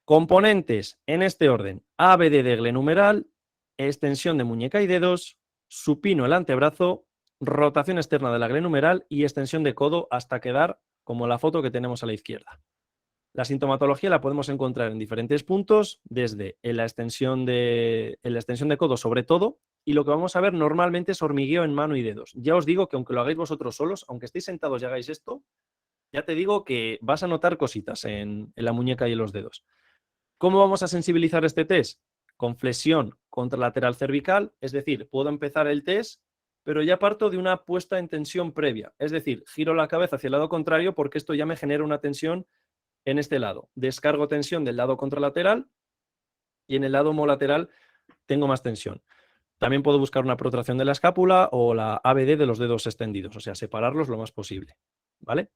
Componentes en este orden: ABD de glenumeral, extensión de muñeca y dedos, supino el antebrazo, rotación externa de la glenumeral y extensión de codo hasta quedar como la foto que tenemos a la izquierda. La sintomatología la podemos encontrar en diferentes puntos, desde en la extensión de codo sobre todo, y lo que vamos a ver normalmente es hormigueo en mano y dedos. Ya os digo que aunque lo hagáis vosotros solos, aunque estéis sentados y hagáis esto, ya te digo que vas a notar cositas en la muñeca y en los dedos. ¿Cómo vamos a sensibilizar este test? Con flexión contralateral cervical, es decir, puedo empezar el test, pero ya parto de una puesta en tensión previa, es decir, giro la cabeza hacia el lado contrario porque esto ya me genera una tensión en este lado. Descargo tensión del lado contralateral y en el lado homolateral tengo más tensión. También puedo buscar una protracción de la escápula o la ABD de los dedos extendidos, o sea, separarlos lo más posible, ¿vale?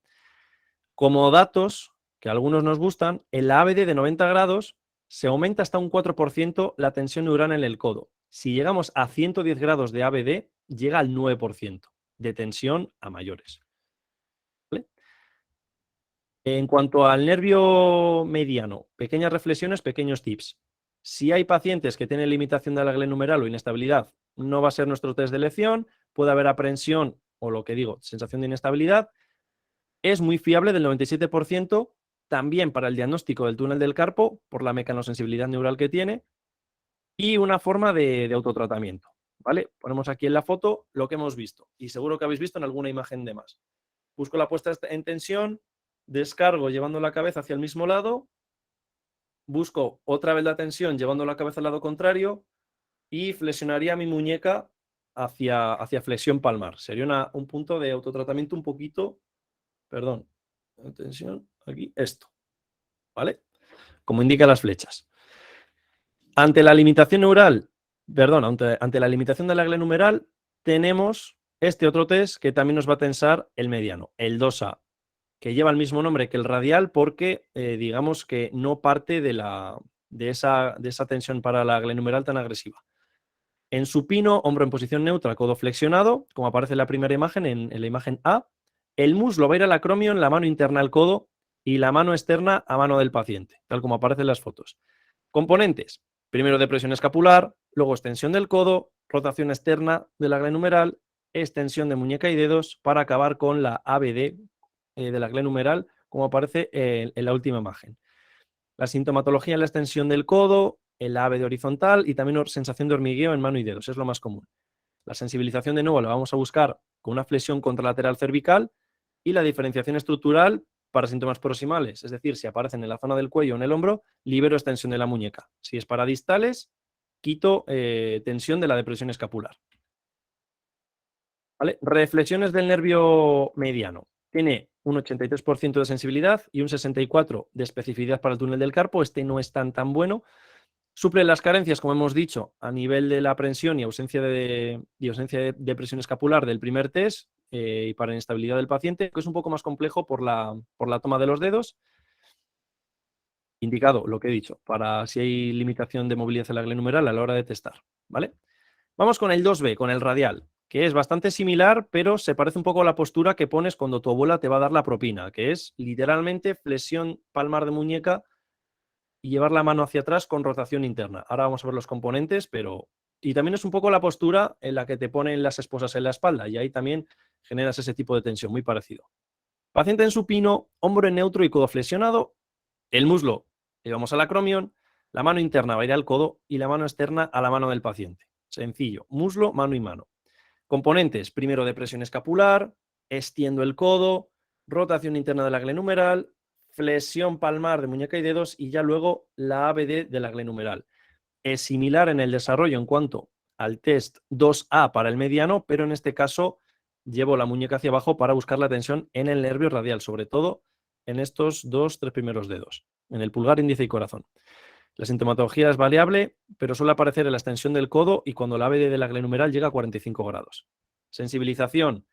Como datos que a algunos nos gustan, en la ABD de 90 grados se aumenta hasta un 4% la tensión neural en el codo. Si llegamos a 110 grados de ABD, llega al 9% de tensión a mayores. ¿Vale? En cuanto al nervio mediano, pequeñas reflexiones, pequeños tips. Si hay pacientes que tienen limitación de la glenumeral o inestabilidad, no va a ser nuestro test de elección, puede haber aprensión o lo que digo, sensación de inestabilidad. Es muy fiable del 97%, también para el diagnóstico del túnel del carpo, por la mecanosensibilidad neural que tiene, y una forma de autotratamiento. ¿Vale? Ponemos aquí en la foto lo que hemos visto, y seguro que habéis visto en alguna imagen de más. Busco la puesta en tensión, descargo llevando la cabeza hacia el mismo lado, busco otra vez la tensión llevando la cabeza al lado contrario y flexionaría mi muñeca hacia flexión palmar. Sería un punto de autotratamiento un poquito, perdón, tensión, aquí, esto, ¿vale? Como indican las flechas. Ante la limitación neural, perdón, ante la limitación de la glenumeral, tenemos este otro test que también nos va a tensar el mediano, el 2A, que lleva el mismo nombre que el radial porque digamos que no parte de esa tensión para la glenumeral tan agresiva. En supino, hombro en posición neutra, codo flexionado, como aparece en la primera imagen, en la imagen A, el muslo va a ir al acromion, la mano interna al codo y la mano externa a mano del paciente, tal como aparece en las fotos. Componentes: primero depresión escapular, luego extensión del codo, rotación externa de la glenumeral, extensión de muñeca y dedos para acabar con la ABD de la glenumeral, como aparece en la última imagen. La sintomatología en la extensión del codo, en la ABD horizontal y también sensación de hormigueo en mano y dedos, es lo más común. La sensibilización de nuevo la vamos a buscar con una flexión contralateral cervical y la diferenciación estructural para síntomas proximales, es decir, si aparecen en la zona del cuello o en el hombro, libero extensión de la muñeca. Si es para distales, quito tensión de la depresión escapular. ¿Vale? Reflexiones del nervio mediano. Tiene un 83% de sensibilidad y un 64% de especificidad para el túnel del carpo. Este no es tan bueno. Suple las carencias, como hemos dicho, a nivel de la aprensión y ausencia de presión escapular del primer test y para inestabilidad del paciente, que es un poco más complejo por la toma de los dedos. Indicado lo que he dicho, para si hay limitación de movilidad en la glenumeral a la hora de testar. ¿Vale? Vamos con el 2B, con el radial, que es bastante similar, pero se parece un poco a la postura que pones cuando tu abuela te va a dar la propina, que es literalmente flexión palmar de muñeca y llevar la mano hacia atrás con rotación interna. Ahora vamos a ver los componentes, pero... Y también es un poco la postura en la que te ponen las esposas en la espalda, y ahí también generas ese tipo de tensión, muy parecido. Paciente en supino, hombro en neutro y codo flexionado, el muslo, llevamos al acromion, la mano interna va a ir al codo y la mano externa a la mano del paciente. Sencillo, muslo, mano y mano. Componentes, primero depresión escapular, extiendo el codo, rotación interna de la glenumeral, flexión palmar de muñeca y dedos y ya luego la ABD de la glenumeral. Es similar en el desarrollo en cuanto al test 2A para el mediano, pero en este caso llevo la muñeca hacia abajo para buscar la tensión en el nervio radial, sobre todo en estos 2-3 primeros dedos, en el pulgar, índice y corazón. La sintomatología es variable, pero suele aparecer en la extensión del codo y cuando la ABD de la glenumeral llega a 45 grados. Sensibilización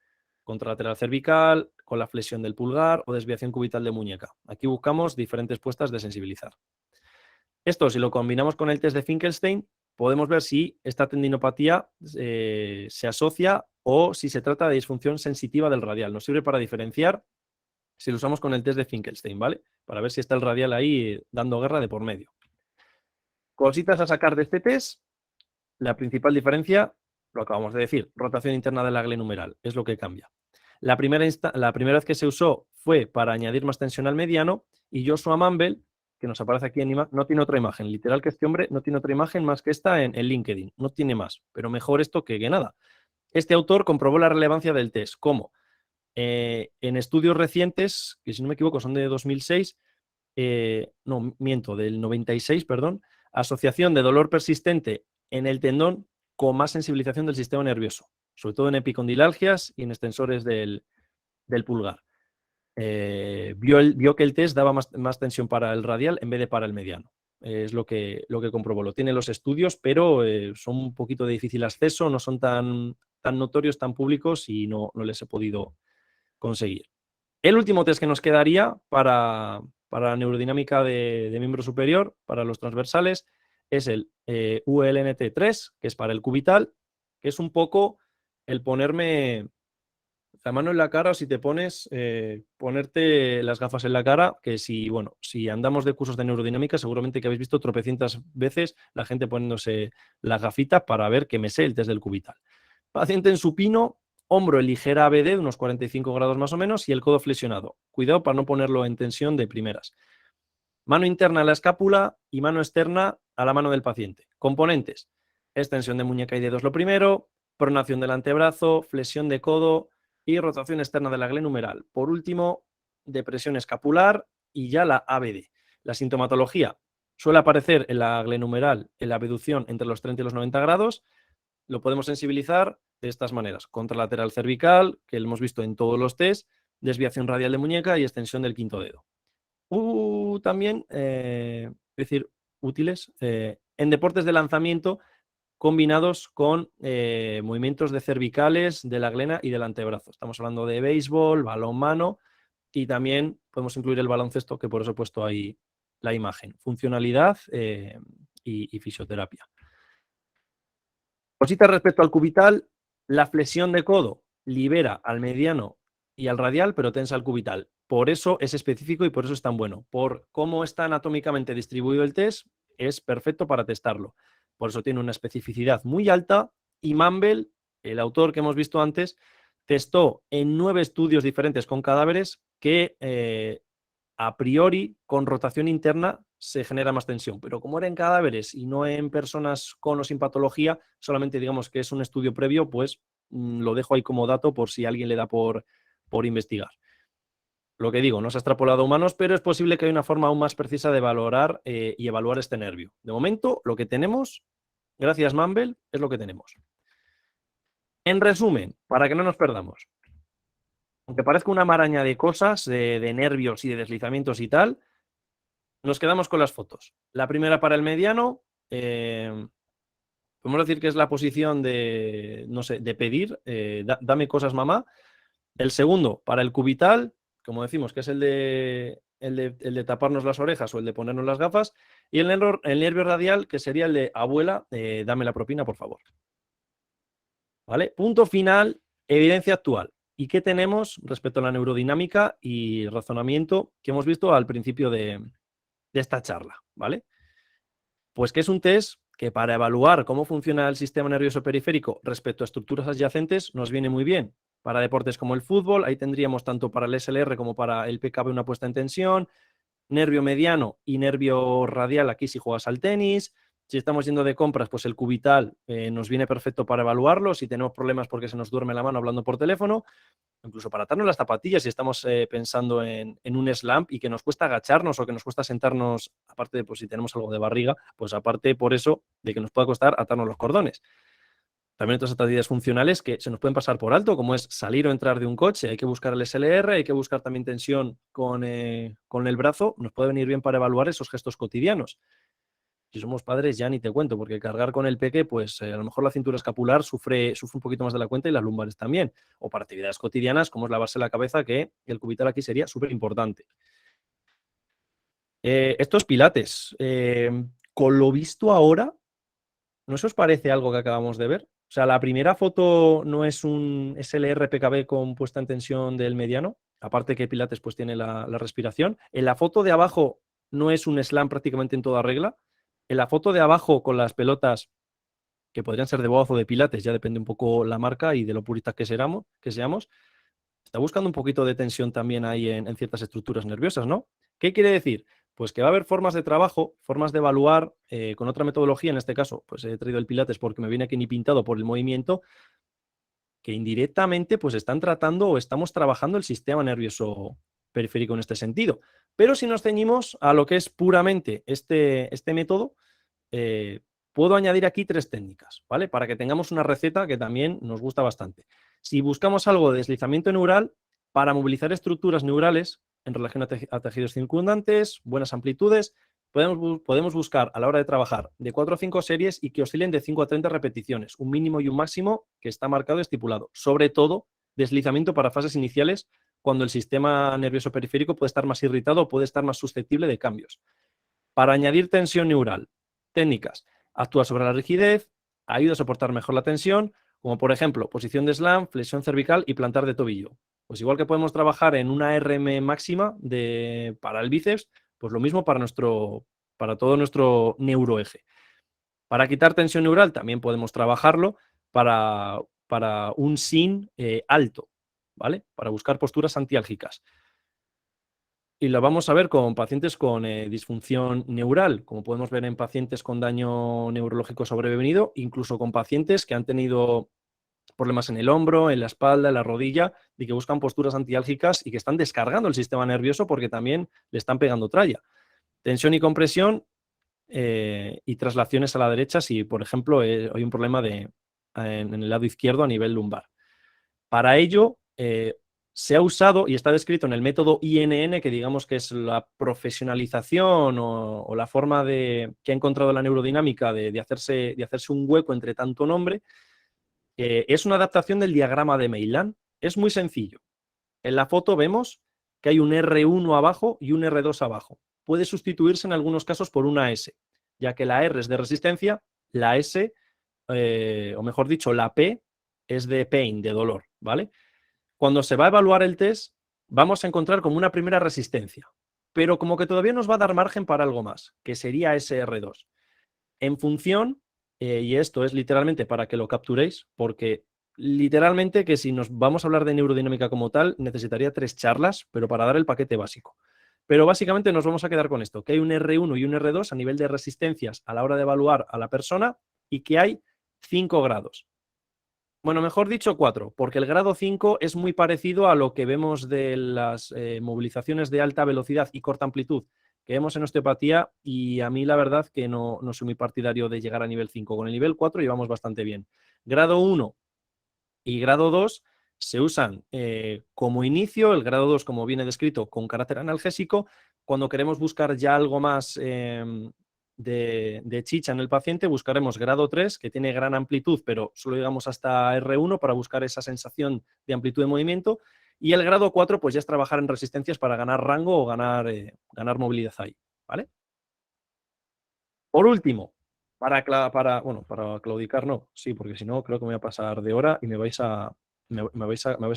contralateral cervical, con la flexión del pulgar o desviación cubital de muñeca. Aquí buscamos diferentes puestas de sensibilizar. Esto, si lo combinamos con el test de Finkelstein, podemos ver si esta tendinopatía se asocia o si se trata de disfunción sensitiva del radial. Nos sirve para diferenciar si lo usamos con el test de Finkelstein, ¿vale? Para ver si está el radial ahí dando guerra de por medio. Cositas a sacar de este test. La principal diferencia, lo acabamos de decir, rotación interna de la glenumeral, es lo que cambia. La primera vez que se usó fue para añadir más tensión al mediano y Joshua Mumble, que nos aparece aquí en imagen, no tiene otra imagen. Literal que este hombre no tiene otra imagen más que esta en LinkedIn. No tiene más, pero mejor esto que nada. Este autor comprobó la relevancia del test. ¿Cómo? En estudios recientes, que si no me equivoco son de 2006, no, miento, del 96, perdón, asociación de dolor persistente en el tendón con más sensibilización del sistema nervioso, sobre todo en epicondilalgias y en extensores del pulgar. Vio que el test daba más tensión para el radial en vez de para el mediano. Es lo que comprobó. Lo tiene los estudios, pero son un poquito de difícil acceso, no son tan notorios, tan públicos y no les he podido conseguir. El último test que nos quedaría para la neurodinámica de miembro superior, para los transversales, es el ULNT3, que es para el cubital, que es un poco el ponerme la mano en la cara o si te pones, ponerte las gafas en la cara, que si andamos de cursos de neurodinámica, seguramente que habéis visto tropecientas veces la gente poniéndose las gafitas para ver que me sé el test del cubital. Paciente en supino, hombro en ligera ABD de unos 45 grados más o menos y el codo flexionado. Cuidado para no ponerlo en tensión de primeras. Mano interna a la escápula y mano externa a la mano del paciente. Componentes: extensión de muñeca y dedos lo primero, pronación del antebrazo, flexión de codo y rotación externa de la glenumeral. Por último, depresión escapular y ya la ABD. La sintomatología suele aparecer en la glenumeral, en la abducción entre los 30 y los 90 grados. Lo podemos sensibilizar de estas maneras: contralateral cervical, que lo hemos visto en todos los test, desviación radial de muñeca y extensión del quinto dedo. También, es decir, útiles en deportes de lanzamiento combinados con movimientos de cervicales, de la glena y del antebrazo. Estamos hablando de béisbol, balonmano y también podemos incluir el baloncesto, que por eso he puesto ahí la imagen. Funcionalidad y fisioterapia. Cositas respecto al cubital: la flexión de codo libera al mediano y al radial, pero tensa al cubital. Por eso es específico y por eso es tan bueno. Por cómo está anatómicamente distribuido el test, es perfecto para testarlo. Por eso tiene una especificidad muy alta y Mumble, el autor que hemos visto antes, testó en 9 estudios diferentes con cadáveres que a priori, con rotación interna, se genera más tensión. Pero como era en cadáveres y no en personas con o sin patología, solamente digamos que es un estudio previo, pues lo dejo ahí como dato por si a alguien le da por investigar. Lo que digo, no se ha extrapolado a humanos, pero es posible que haya una forma aún más precisa de valorar y evaluar este nervio. De momento, lo que tenemos gracias Mumble, es lo que tenemos. En resumen, para que no nos perdamos, aunque parezca una maraña de cosas, de nervios y de deslizamientos y tal, nos quedamos con las fotos. La primera para el mediano, podemos decir que es la posición de, no sé, de pedir, dame cosas mamá. El segundo, para el cubital, como decimos, que es el de taparnos las orejas o el de ponernos las gafas. Y el nervio radial, que sería el de abuela, dame la propina, por favor. ¿Vale? Punto final, evidencia actual. ¿Y qué tenemos respecto a la neurodinámica y razonamiento que hemos visto al principio de esta charla? ¿Vale? Pues que es un test que para evaluar cómo funciona el sistema nervioso periférico respecto a estructuras adyacentes nos viene muy bien. Para deportes como el fútbol, ahí tendríamos tanto para el SLR como para el PKB una puesta en tensión, nervio mediano y nervio radial aquí si juegas al tenis. Si estamos yendo de compras, pues el cubital nos viene perfecto para evaluarlo. Si tenemos problemas porque se nos duerme la mano hablando por teléfono, incluso para atarnos las zapatillas si estamos pensando en un slam y que nos cuesta agacharnos o que nos cuesta sentarnos, aparte de pues, si tenemos algo de barriga, pues aparte por eso de que nos pueda costar atarnos los cordones. También otras ataduras funcionales que se nos pueden pasar por alto, como es salir o entrar de un coche. Hay que buscar el SLR, hay que buscar también tensión con el brazo. Nos puede venir bien para evaluar esos gestos cotidianos. Si somos padres ya ni te cuento, porque cargar con el peque, pues a lo mejor la cintura escapular sufre un poquito más de la cuenta y las lumbares también. O para actividades cotidianas, como es lavarse la cabeza, que el cubital aquí sería súper importante. Estos pilates, con lo visto ahora, ¿no se os parece algo que acabamos de ver? O sea, la primera foto no es un SLR PKB con puesta en tensión del mediano, aparte que pilates pues tiene la respiración. En la foto de abajo no es un slam prácticamente en toda regla. En la foto de abajo con las pelotas, que podrían ser de voz o de pilates, ya depende un poco la marca y de lo puristas que seamos, está buscando un poquito de tensión también ahí en ciertas estructuras nerviosas, ¿no? ¿Qué quiere decir? Pues que va a haber formas de trabajo, formas de evaluar con otra metodología, en este caso, pues he traído el pilates porque me viene aquí ni pintado por el movimiento, que indirectamente pues están tratando o estamos trabajando el sistema nervioso periférico en este sentido. Pero si nos ceñimos a lo que es puramente este método, puedo añadir aquí 3 técnicas, ¿vale? Para que tengamos una receta que también nos gusta bastante. Si buscamos algo de deslizamiento neural, para movilizar estructuras neurales en relación a tejidos circundantes, buenas amplitudes, podemos buscar a la hora de trabajar de 4 a 5 series y que oscilen de 5 a 30 repeticiones, un mínimo y un máximo que está marcado y estipulado. Sobre todo, deslizamiento para fases iniciales, cuando el sistema nervioso periférico puede estar más irritado o puede estar más susceptible de cambios. Para añadir tensión neural, técnicas. Actúa sobre la rigidez, ayuda a soportar mejor la tensión, como por ejemplo posición de slam, flexión cervical y plantar de tobillo. Pues igual que podemos trabajar en una RM máxima para el bíceps, pues lo mismo para todo nuestro neuroeje. Para quitar tensión neural también podemos trabajarlo para un SIN alto, ¿vale? Para buscar posturas antiálgicas. Y lo vamos a ver con pacientes con disfunción neural, como podemos ver en pacientes con daño neurológico sobrevenido, incluso con pacientes que han tenido problemas en el hombro, en la espalda, en la rodilla, y que buscan posturas antiálgicas y que están descargando el sistema nervioso porque también le están pegando tralla. Tensión y compresión y traslaciones a la derecha si, por ejemplo, hay un problema en el lado izquierdo a nivel lumbar. Para ello, se ha usado y está descrito en el método INN, que digamos que es la profesionalización o la forma que ha encontrado la neurodinámica de hacerse un hueco entre tanto nombre. Es una adaptación del diagrama de Maitland. Es muy sencillo. En la foto vemos que hay un R1 abajo y un R2 abajo. Puede sustituirse en algunos casos por una S, ya que la R es de resistencia, la S, o mejor dicho, la P es de pain, de dolor, ¿vale? Cuando se va a evaluar el test, vamos a encontrar como una primera resistencia, pero como que todavía nos va a dar margen para algo más, que sería SR2. En función, y esto es literalmente para que lo capturéis, porque literalmente que si nos vamos a hablar de neurodinámica como tal, necesitaría 3 charlas, pero para dar el paquete básico. Pero básicamente nos vamos a quedar con esto, que hay un R1 y un R2 a nivel de resistencias a la hora de evaluar a la persona y que hay 5 grados. Bueno, mejor dicho 4, porque el grado 5 es muy parecido a lo que vemos de las movilizaciones de alta velocidad y corta amplitud que vemos en osteopatía, y a mí la verdad que no soy muy partidario de llegar a nivel 5. Con el nivel 4 llevamos bastante bien. Grado 1 y grado 2 se usan como inicio, el grado 2, como viene descrito, con carácter analgésico. Cuando queremos buscar ya algo más de chicha en el paciente, buscaremos grado 3, que tiene gran amplitud, pero solo llegamos hasta R1 para buscar esa sensación de amplitud de movimiento. Y el grado 4, pues ya es trabajar en resistencias para ganar rango o ganar movilidad ahí, ¿vale? Por último, para claudicar no, sí, porque si no creo que me voy a pasar de hora y me vais a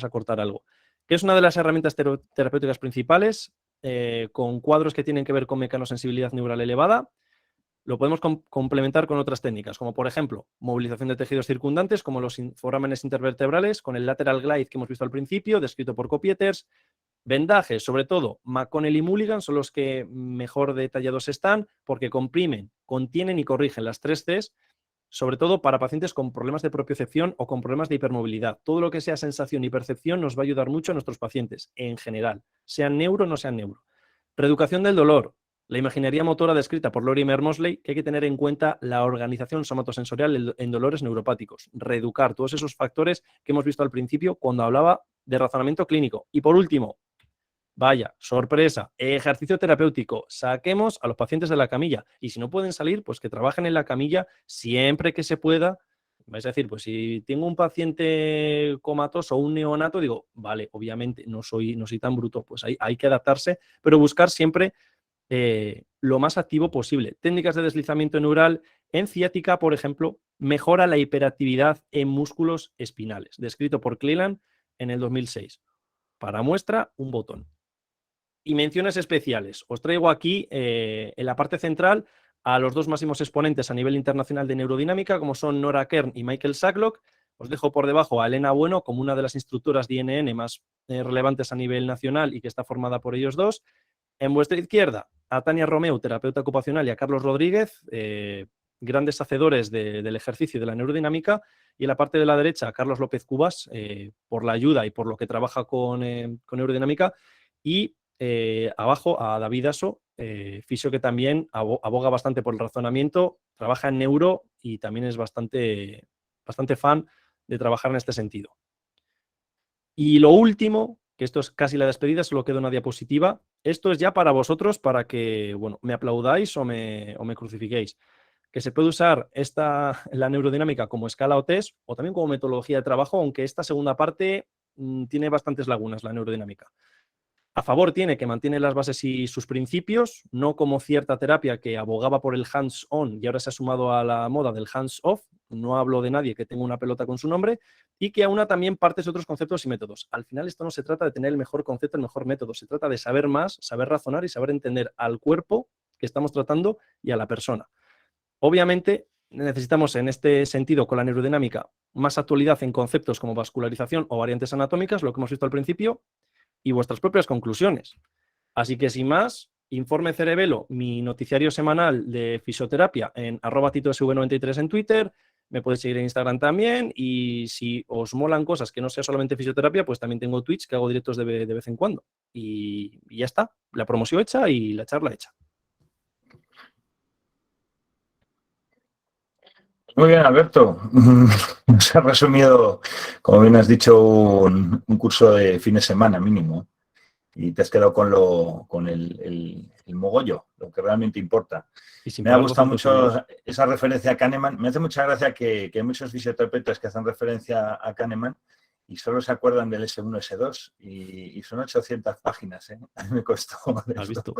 cortar algo. Que es una de las herramientas terapéuticas principales, con cuadros que tienen que ver con mecanosensibilidad neural elevada. Lo podemos complementar con otras técnicas, como por ejemplo, movilización de tejidos circundantes, como los forámenes intervertebrales, con el lateral glide que hemos visto al principio, descrito por Copieters. Vendajes, sobre todo, McConnell y Mulligan son los que mejor detallados están, porque comprimen, contienen y corrigen las 3 Cs, sobre todo para pacientes con problemas de propiocepción o con problemas de hipermovilidad. Todo lo que sea sensación y percepción nos va a ayudar mucho a nuestros pacientes, en general, sean neuro o no sean neuro. Reeducación del dolor. La imaginería motora descrita por Lorimer Mosley, que hay que tener en cuenta la organización somatosensorial en dolores neuropáticos. Reeducar todos esos factores que hemos visto al principio cuando hablaba de razonamiento clínico. Y por último, vaya, sorpresa, ejercicio terapéutico. Saquemos a los pacientes de la camilla. Y si no pueden salir, pues que trabajen en la camilla siempre que se pueda. Vais a decir, pues si tengo un paciente comatoso o un neonato, digo, vale, obviamente no soy tan bruto, pues hay que adaptarse, pero buscar siempre lo más activo posible. Técnicas de deslizamiento neural en ciática, por ejemplo, mejora la hiperactividad en músculos espinales, descrito por Cleland en el 2006. Para muestra, un botón. Y menciones especiales. Os traigo aquí, en la parte central, a los 2 máximos exponentes a nivel internacional de neurodinámica, como son Nora Kern y Michael Sacklock. Os dejo por debajo a Elena Bueno, como una de las instructoras de INN más relevantes a nivel nacional y que está formada por ellos dos. En vuestra izquierda, a Tania Romeu, terapeuta ocupacional, y a Carlos Rodríguez, grandes hacedores del ejercicio y de la neurodinámica. Y en la parte de la derecha, a Carlos López Cubas, por la ayuda y por lo que trabaja con neurodinámica. Y abajo a David Aso, fisio, que también aboga bastante por el razonamiento, trabaja en neuro y también es bastante fan de trabajar en este sentido. Y lo último, que esto es casi la despedida, solo queda una diapositiva. Esto es ya para vosotros, para que, bueno, me aplaudáis o me crucifiquéis. Que se puede usar la neurodinámica como escala o test, o también como metodología de trabajo, aunque esta segunda parte tiene bastantes lagunas, la neurodinámica. A favor tiene que mantiene las bases y sus principios, no como cierta terapia que abogaba por el hands-on y ahora se ha sumado a la moda del hands-off. No hablo de nadie que tenga una pelota con su nombre, y que aúna también partes de otros conceptos y métodos. Al final esto no se trata de tener el mejor concepto, el mejor método, se trata de saber más, saber razonar y saber entender al cuerpo que estamos tratando y a la persona. Obviamente necesitamos en este sentido, con la neurodinámica, más actualidad en conceptos como vascularización o variantes anatómicas, lo que hemos visto al principio, y vuestras propias conclusiones. Así que sin más, Informe Cerebelo, mi noticiario semanal de fisioterapia en @titosv93 en Twitter. Me podéis seguir en Instagram también, y si os molan cosas que no sea solamente fisioterapia, pues también tengo Twitch, que hago directos de vez en cuando. Y ya está, la promoción hecha y la charla hecha. Muy bien, Alberto. Nos has resumido, como bien has dicho, un curso de fin de semana mínimo. Y te has quedado con el mogollo, lo que realmente importa. Me ha gustado mucho esa referencia a Kahneman. Me hace mucha gracia que hay muchos fisioterapeutas que hacen referencia a Kahneman y solo se acuerdan del S1, S2, y son 800 páginas, ¿eh? A mí me costó ¿Has visto?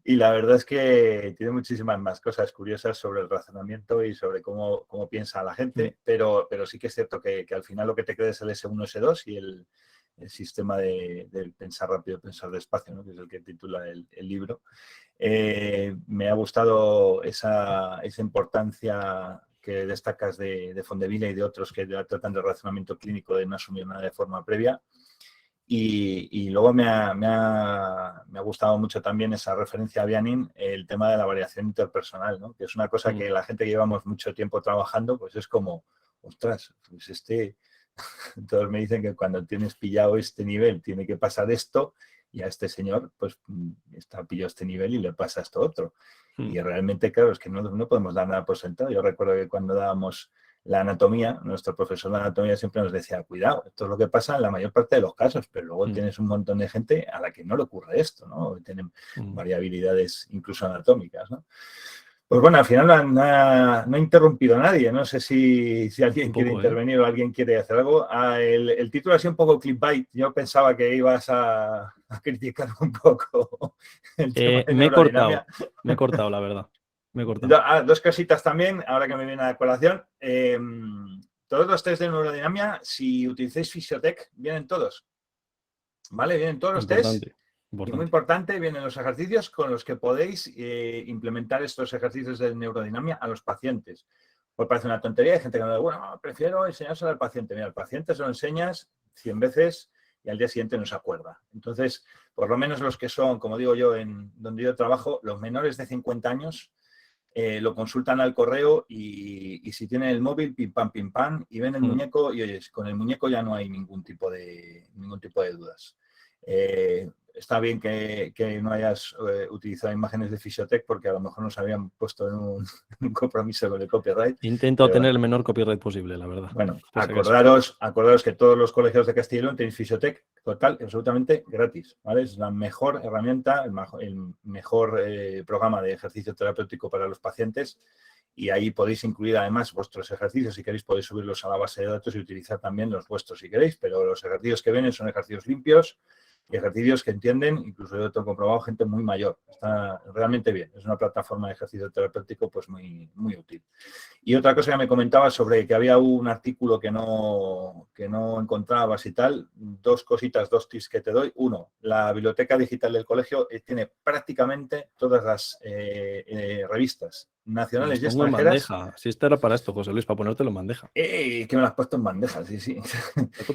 Y la verdad es que tiene muchísimas más cosas curiosas sobre el razonamiento y sobre cómo piensa la gente, pero sí que es cierto que al final lo que te queda es el S1, S2 y el sistema de pensar rápido, pensar despacio, ¿no? Que es el que titula el libro. Me ha gustado esa importancia que destacas de Fondeville y de otros que tratan de razonamiento clínico, de no asumir nada de forma previa. Y luego me ha gustado mucho también esa referencia a Bianin, el tema de la variación interpersonal, ¿no? Que es una cosa que la gente que llevamos mucho tiempo trabajando, pues es como, ostras, pues todos me dicen que cuando tienes pillado este nivel tiene que pasar esto, y a este señor pues pilló este nivel y le pasa esto otro. Y realmente, claro, es que no podemos dar nada por sentado. Yo recuerdo que cuando dábamos la anatomía, nuestro profesor de anatomía siempre nos decía, cuidado, esto es lo que pasa en la mayor parte de los casos, pero luego tienes un montón de gente a la que no le ocurre esto, ¿no? Tienen variabilidades incluso anatómicas, ¿no? Pues bueno, al final no ha interrumpido a nadie. No sé si alguien quiere intervenir o alguien quiere hacer algo. El título ha sido un poco clickbait. Yo pensaba que ibas a criticar un poco el tema de neurodinamia. Me he cortado, la verdad. Me he cortado. Dos cositas también, ahora que me viene a colación. Todos los test de neurodinamia, si utilizáis Fysiotech, vienen todos. ¿Vale? Vienen todos los test. Y muy importante, vienen los ejercicios con los que podéis implementar estos ejercicios de neurodinamia a los pacientes. Pues parece una tontería, hay gente que me dice, bueno, prefiero enseñárselo al paciente. Mira, al paciente se lo enseñas 100 veces y al día siguiente no se acuerda. Entonces, por lo menos los que son, como digo yo, en donde yo trabajo, los menores de 50 años lo consultan al correo y si tienen el móvil, pim pam, y ven el muñeco y oye, con el muñeco ya no hay ningún tipo de dudas. Está bien que no hayas utilizado imágenes de Fysiotech porque a lo mejor nos habían puesto en un compromiso con el copyright. Intento tener el menor copyright posible, la verdad. Bueno, acordaros que todos los colegios de Castilla y León tenéis Fysiotech total, absolutamente gratis, ¿vale? Es la mejor herramienta, el mejor programa de ejercicio terapéutico para los pacientes y ahí podéis incluir además vuestros ejercicios. Si queréis podéis subirlos a la base de datos y utilizar también los vuestros si queréis, pero los ejercicios que vienen son ejercicios limpios y ejercicios que entienden, incluso yo tengo comprobado, gente muy mayor. Está realmente bien. Es una plataforma de ejercicio terapéutico pues muy, muy útil. Y otra cosa que me comentaba sobre que había un artículo que no encontrabas y tal, dos tips que te doy. Uno, la biblioteca digital del colegio tiene prácticamente todas las revistas nacionales y extranjeras. Si esto era para esto, José Luis, para ponértelo en bandeja. Que me lo has puesto en bandeja, sí.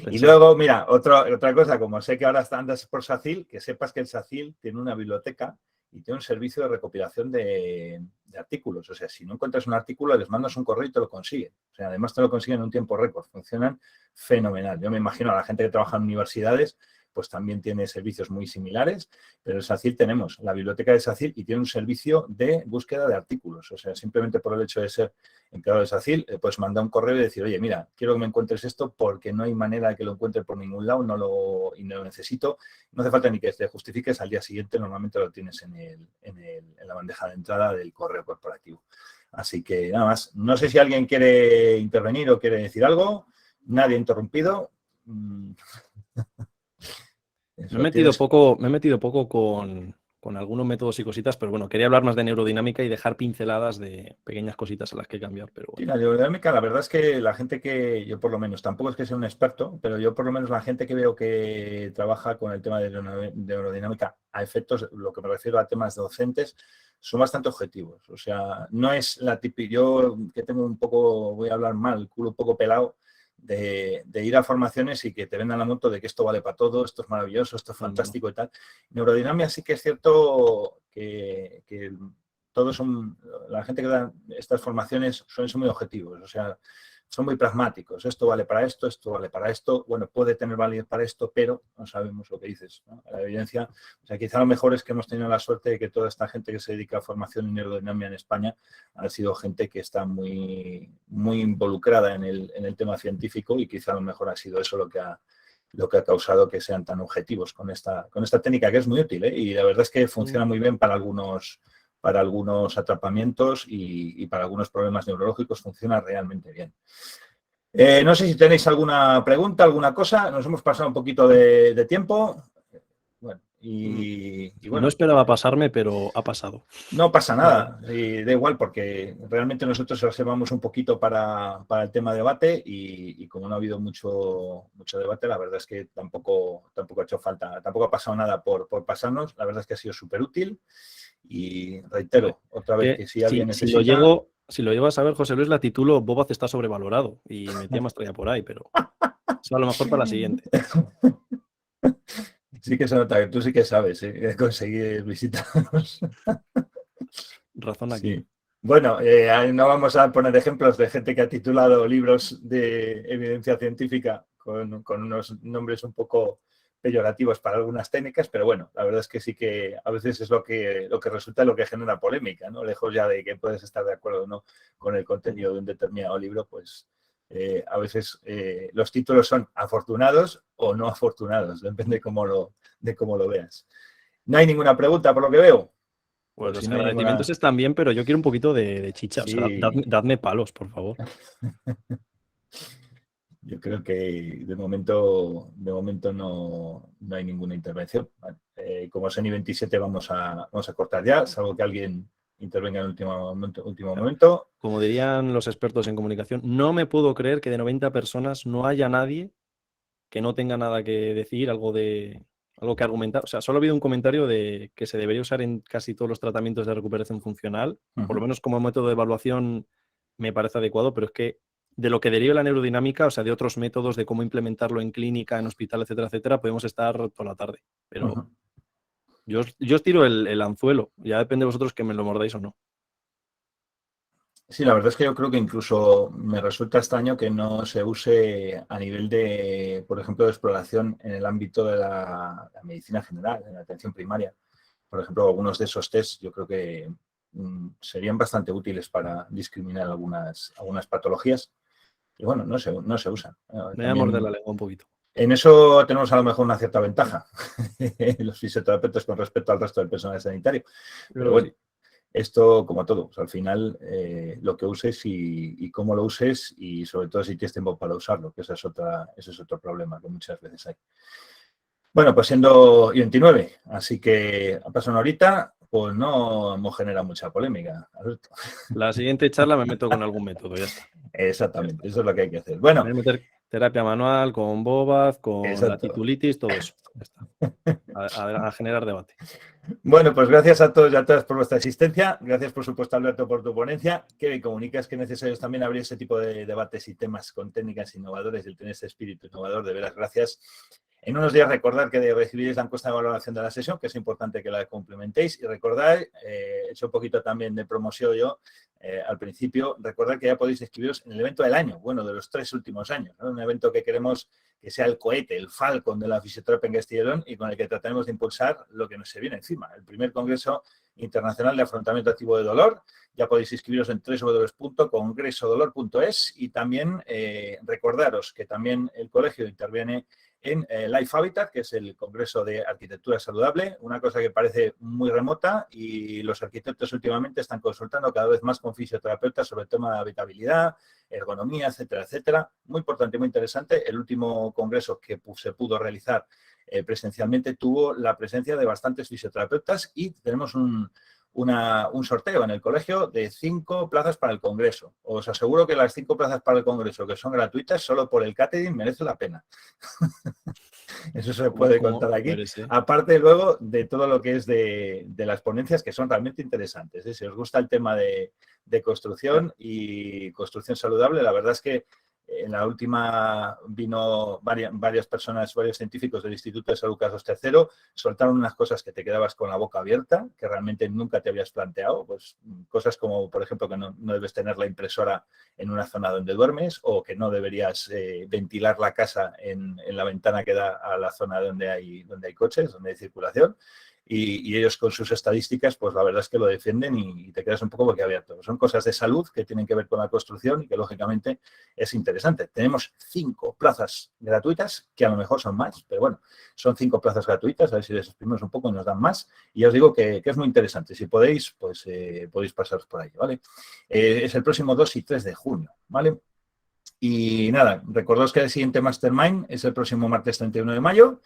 Y luego, mira, otra cosa, como sé que ahora andas por SACIL, que sepas que el SACIL tiene una biblioteca y tiene un servicio de recopilación de artículos. O sea, si no encuentras un artículo, les mandas un correo y te lo consiguen. O sea, además te lo consiguen en un tiempo récord. Funcionan fenomenal. Yo me imagino a la gente que trabaja en universidades, pues también tiene servicios muy similares, pero el SACIL tenemos la biblioteca de SACIL y tiene un servicio de búsqueda de artículos. O sea, simplemente por el hecho de ser empleado de SACIL, pues manda un correo y decir, oye, mira, quiero que me encuentres esto porque no hay manera de que lo encuentre por ningún lado y no lo necesito. No hace falta ni que te justifiques, al día siguiente normalmente lo tienes en la bandeja de entrada del correo corporativo. Así que nada más. No sé si alguien quiere intervenir o quiere decir algo. Nadie ha interrumpido. Me he metido poco con algunos métodos y cositas, pero bueno, quería hablar más de neurodinámica y dejar pinceladas de pequeñas cositas a las que cambiar. Pero bueno. Sí, la neurodinámica, la verdad es que la gente que yo por lo menos, tampoco es que sea un experto, pero yo por lo menos la gente que veo que trabaja con el tema de neurodinámica a efectos, lo que me refiero a temas docentes, son bastante objetivos. O sea, no es la típica, yo que tengo un poco, voy a hablar mal, el culo un poco pelado, de ir a formaciones y que te vendan la moto de que esto vale para todo, esto es maravilloso, esto es fantástico y tal. Neurodinamia sí que es cierto que todos son, la gente que da estas formaciones son muy objetivos, o sea, son muy pragmáticos. Esto vale para esto vale para esto. Bueno, puede tener validez para esto, pero no sabemos lo que dices, ¿no? La evidencia, o sea, quizá lo mejor es que hemos tenido la suerte de que toda esta gente que se dedica a formación en neurodinamia en España ha sido gente que está muy, muy involucrada en el tema científico y quizá a lo mejor ha sido eso lo que ha causado que sean tan objetivos con esta técnica, que es muy útil, ¿eh? Y la verdad es que funciona muy bien para algunos atrapamientos y para algunos problemas neurológicos funciona realmente bien. No sé si tenéis alguna pregunta, alguna cosa. Nos hemos pasado un poquito de tiempo. Bueno, y bueno. No esperaba pasarme, pero ha pasado. No pasa nada. Y da igual porque realmente nosotros reservamos un poquito para el tema debate y como no ha habido mucho debate, la verdad es que tampoco ha hecho falta, tampoco ha pasado nada por pasarnos. La verdad es que ha sido súper útil. Y reitero otra vez que si alguien necesita... Si lo llego a saber, José Luis, la titulo Bobaz está sobrevalorado y metía más traía por ahí, pero eso a lo mejor para la siguiente. Sí que se nota que tú sí que sabes conseguir visitarnos. Razón aquí. Sí. Bueno, no vamos a poner ejemplos de gente que ha titulado libros de evidencia científica con unos nombres un poco peyorativos para algunas técnicas, pero bueno, la verdad es que sí que a veces es lo que resulta, lo que genera polémica, ¿no? Lejos ya de que puedes estar de acuerdo o no con el contenido de un determinado libro, pues a veces los títulos son afortunados o no afortunados, depende de cómo lo veas. No hay ninguna pregunta por lo que veo. Pues los si no hay agradecimientos ninguna... están bien, pero yo quiero un poquito de chicha. O sea, Sí, dadme palos, por favor. yo creo que de momento no hay ninguna intervención. Vale. Como es ni 27 vamos a cortar ya, salvo que alguien intervenga en el último momento. Como dirían los expertos en comunicación, no me puedo creer que de 90 personas no haya nadie que no tenga nada que decir, algo que argumentar. O sea, solo ha habido un comentario de que se debería usar en casi todos los tratamientos de recuperación funcional, por lo menos como método de evaluación me parece adecuado, pero es que de lo que deriva la neurodinámica, o sea, de otros métodos de cómo implementarlo en clínica, en hospital, etcétera, etcétera, podemos estar toda la tarde. Pero yo os tiro el anzuelo, ya depende de vosotros que me lo mordáis o no. Sí, la verdad es que yo creo que incluso me resulta extraño que no se use a nivel de, por ejemplo, de exploración en el ámbito de la medicina general, en la atención primaria. Por ejemplo, algunos de esos tests yo creo que serían bastante útiles para discriminar algunas patologías. Y bueno, no se usan. Me voy a morder la lengua un poquito. En eso tenemos a lo mejor una cierta ventaja, los fisioterapeutas con respecto al resto del personal sanitario. Pero bueno, esto, como todo, pues al final lo que uses y cómo lo uses y sobre todo si tienes tiempo para usarlo, que ese es otro problema que muchas veces hay. Bueno, pues siendo 29, así que ha pasado una horita, pues no hemos generado mucha polémica, Alberto. La siguiente charla me meto con algún método, ya está. Exactamente, eso es lo que hay que hacer. Bueno. Voy a meter terapia manual con Bobaz, con la titulitis, todo eso. Ya está. A generar debate. Bueno, pues gracias a todos y a todas por vuestra asistencia. Gracias, por supuesto, Alberto, por tu ponencia. Que comunicas que es necesario también abrir ese tipo de debates y temas con técnicas innovadoras y el tener ese espíritu innovador. De veras, gracias. En unos días recordad que recibiréis la encuesta de valoración de la sesión, que es importante que la complementéis. Y recordad, he hecho un poquito también de promoción yo al principio, recordad que ya podéis inscribiros en el evento del año, bueno, de los 3 últimos años, ¿no? Un evento que queremos que sea el cohete, el Falcon de la fisioterapia en Castilla y León y con el que trataremos de impulsar lo que nos se viene encima, el primer Congreso Internacional de Afrontamiento Activo de Dolor. Ya podéis inscribiros en www.congresodolor.es y también recordaros que también el colegio interviene en Life Habitat, que es el Congreso de Arquitectura Saludable, una cosa que parece muy remota y los arquitectos últimamente están consultando cada vez más con fisioterapeutas sobre el tema de habitabilidad, ergonomía, etcétera, etcétera. Muy importante, muy interesante. El último congreso que se pudo realizar presencialmente tuvo la presencia de bastantes fisioterapeutas y tenemos un sorteo en el colegio de 5 plazas para el congreso. Os aseguro que las 5 plazas para el congreso, que son gratuitas, solo por el catering merece la pena. Eso se puede contar aquí. Aparte luego de todo lo que es de las ponencias que son realmente interesantes. Si os gusta el tema de construcción y construcción saludable, la verdad es que en la última vino varias personas, varios científicos del Instituto de Salud Carlos III, soltaron unas cosas que te quedabas con la boca abierta, que realmente nunca te habías planteado. Pues cosas como, por ejemplo, que no debes tener la impresora en una zona donde duermes o que no deberías ventilar la casa en la ventana que da a la zona donde hay coches, donde hay circulación. Y ellos con sus estadísticas, pues la verdad es que lo defienden y te quedas un poco boquiabierto. Son cosas de salud que tienen que ver con la construcción y que lógicamente es interesante. Tenemos 5 plazas gratuitas, que a lo mejor son más, pero bueno, son 5 plazas gratuitas, a ver si les exprimimos un poco y nos dan más. Y ya os digo que es muy interesante. Si podéis, pues podéis pasaros por ahí, ¿vale? Es el próximo 2 y 3 de junio, ¿vale? Y nada, recordaos que el siguiente Mastermind es el próximo martes 31 de mayo,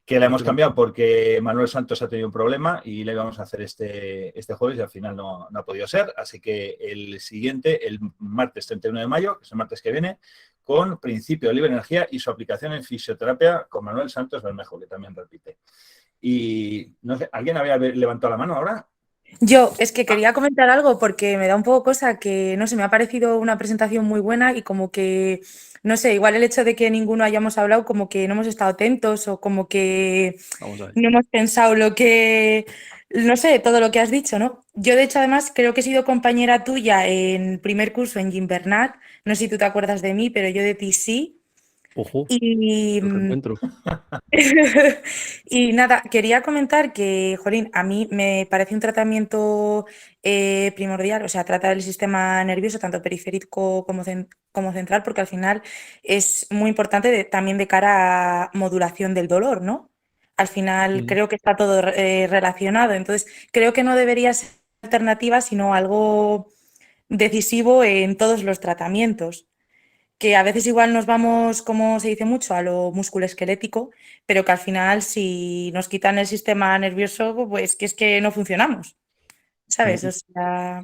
que la hemos cambiado porque Manuel Santos ha tenido un problema y le íbamos a hacer este jueves y al final no ha podido ser. Así que el siguiente, el martes 31 de mayo, que es el martes que viene, con Principio de Libre Energía y su aplicación en fisioterapia con Manuel Santos Bermejo, que también repite. Y no sé, ¿alguien había levantado la mano ahora? Yo es que quería comentar algo porque me da un poco cosa que, no sé, me ha parecido una presentación muy buena y como que, no sé, igual el hecho de que ninguno hayamos hablado como que no hemos estado atentos o como que no hemos pensado no sé, todo lo que has dicho, ¿no? Yo de hecho además creo que he sido compañera tuya en primer curso en Gimbernat, no sé si tú te acuerdas de mí, pero yo de ti sí. Ojo, Y, lo que encuentro. y nada, quería comentar que, jolín, a mí me parece un tratamiento primordial, o sea, tratar el sistema nervioso, tanto periférico como central, porque al final es muy importante también de cara a modulación del dolor, ¿no? Al final Mm. creo que está todo relacionado, entonces creo que no debería ser alternativa, sino algo decisivo en todos los tratamientos que a veces igual nos vamos, como se dice mucho, a lo musculoesquelético, pero que al final si nos quitan el sistema nervioso, pues que es que no funcionamos, ¿sabes? Mm. O sea,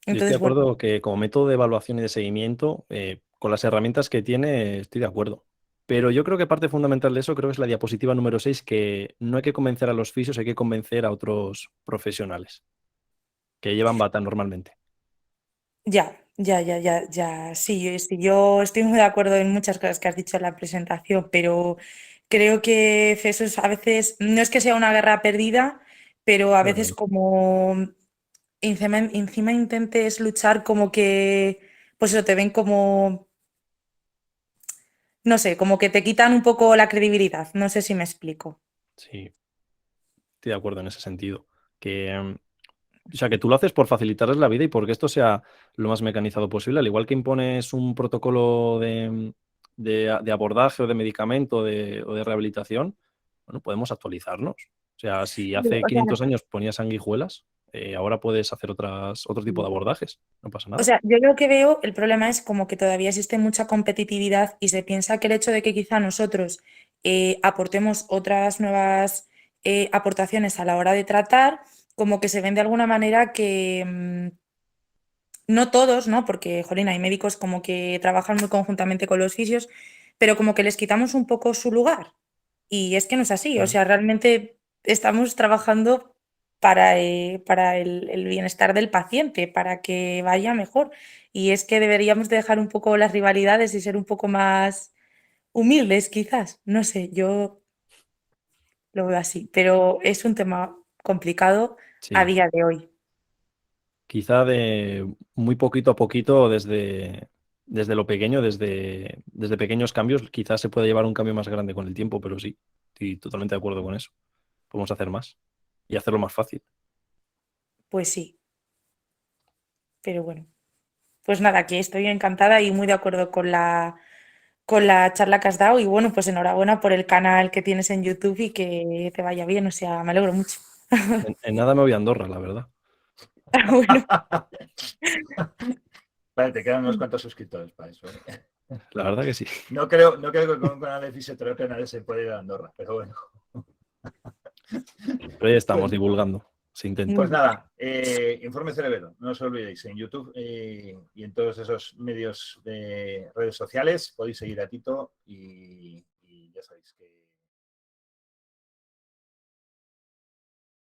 Yo estoy de entonces, bueno, acuerdo que como método de evaluación y de seguimiento, con las herramientas que tiene, estoy de acuerdo. Pero yo creo que parte fundamental de eso creo que es la diapositiva número 6, que no hay que convencer a los fisios, hay que convencer a otros profesionales que llevan bata normalmente. ya, sí, yo estoy muy de acuerdo en muchas cosas que has dicho en la presentación, pero creo que eso es a veces, no es que sea una guerra perdida, pero a veces Claro. como encima intentes luchar como que, pues eso, te ven como no sé, como que te quitan un poco la credibilidad. No sé si me explico. Sí, estoy de acuerdo en ese sentido. Que, o sea, que tú lo haces por facilitarles la vida y porque esto sea lo más mecanizado posible, al igual que impones un protocolo de abordaje o de medicamento o de rehabilitación, bueno, podemos actualizarnos. O sea, si hace O sea, 500 años ponías sanguijuelas, ahora puedes hacer otro tipo de abordajes. No pasa o nada. sea, yo lo que veo, el problema es como que todavía existe mucha competitividad y se piensa que el hecho de que quizá nosotros aportemos otras nuevas aportaciones a la hora de tratar, como que se ven de alguna manera que no todos, ¿no? Porque, jolín, hay médicos como que trabajan muy conjuntamente con los fisios, pero como que les quitamos un poco su lugar. Y es que no es así, o Mm. sea, realmente estamos trabajando para el bienestar del paciente, para que vaya mejor. Y es que deberíamos de dejar un poco las rivalidades y ser un poco más humildes, quizás. No sé, yo lo veo así, pero es un tema complicado a Sí, día de hoy. quizá de muy poquito a poquito, desde lo pequeño, desde pequeños cambios, quizás se puede llevar un cambio más grande con el tiempo, pero sí, estoy totalmente de acuerdo con eso. Podemos hacer más y hacerlo más fácil. Pues sí, pero bueno. Pues nada, que estoy encantada y muy de acuerdo con la charla que has dado y bueno, pues enhorabuena por el canal que tienes en YouTube y que te vaya bien, o sea, me alegro mucho. En nada me voy a Andorra, la verdad. Bueno, Vale, te quedan unos cuantos suscriptores para eso. La verdad que sí. No creo que con un canal de fisioterapia nadie se pueda ir a Andorra, pero bueno. Pero ahí Pues, estamos divulgando. Se intenta. pues nada, Informe Cerebelo, no os olvidéis, en YouTube y en todos esos medios de redes sociales podéis seguir a Tito y ya sabéis que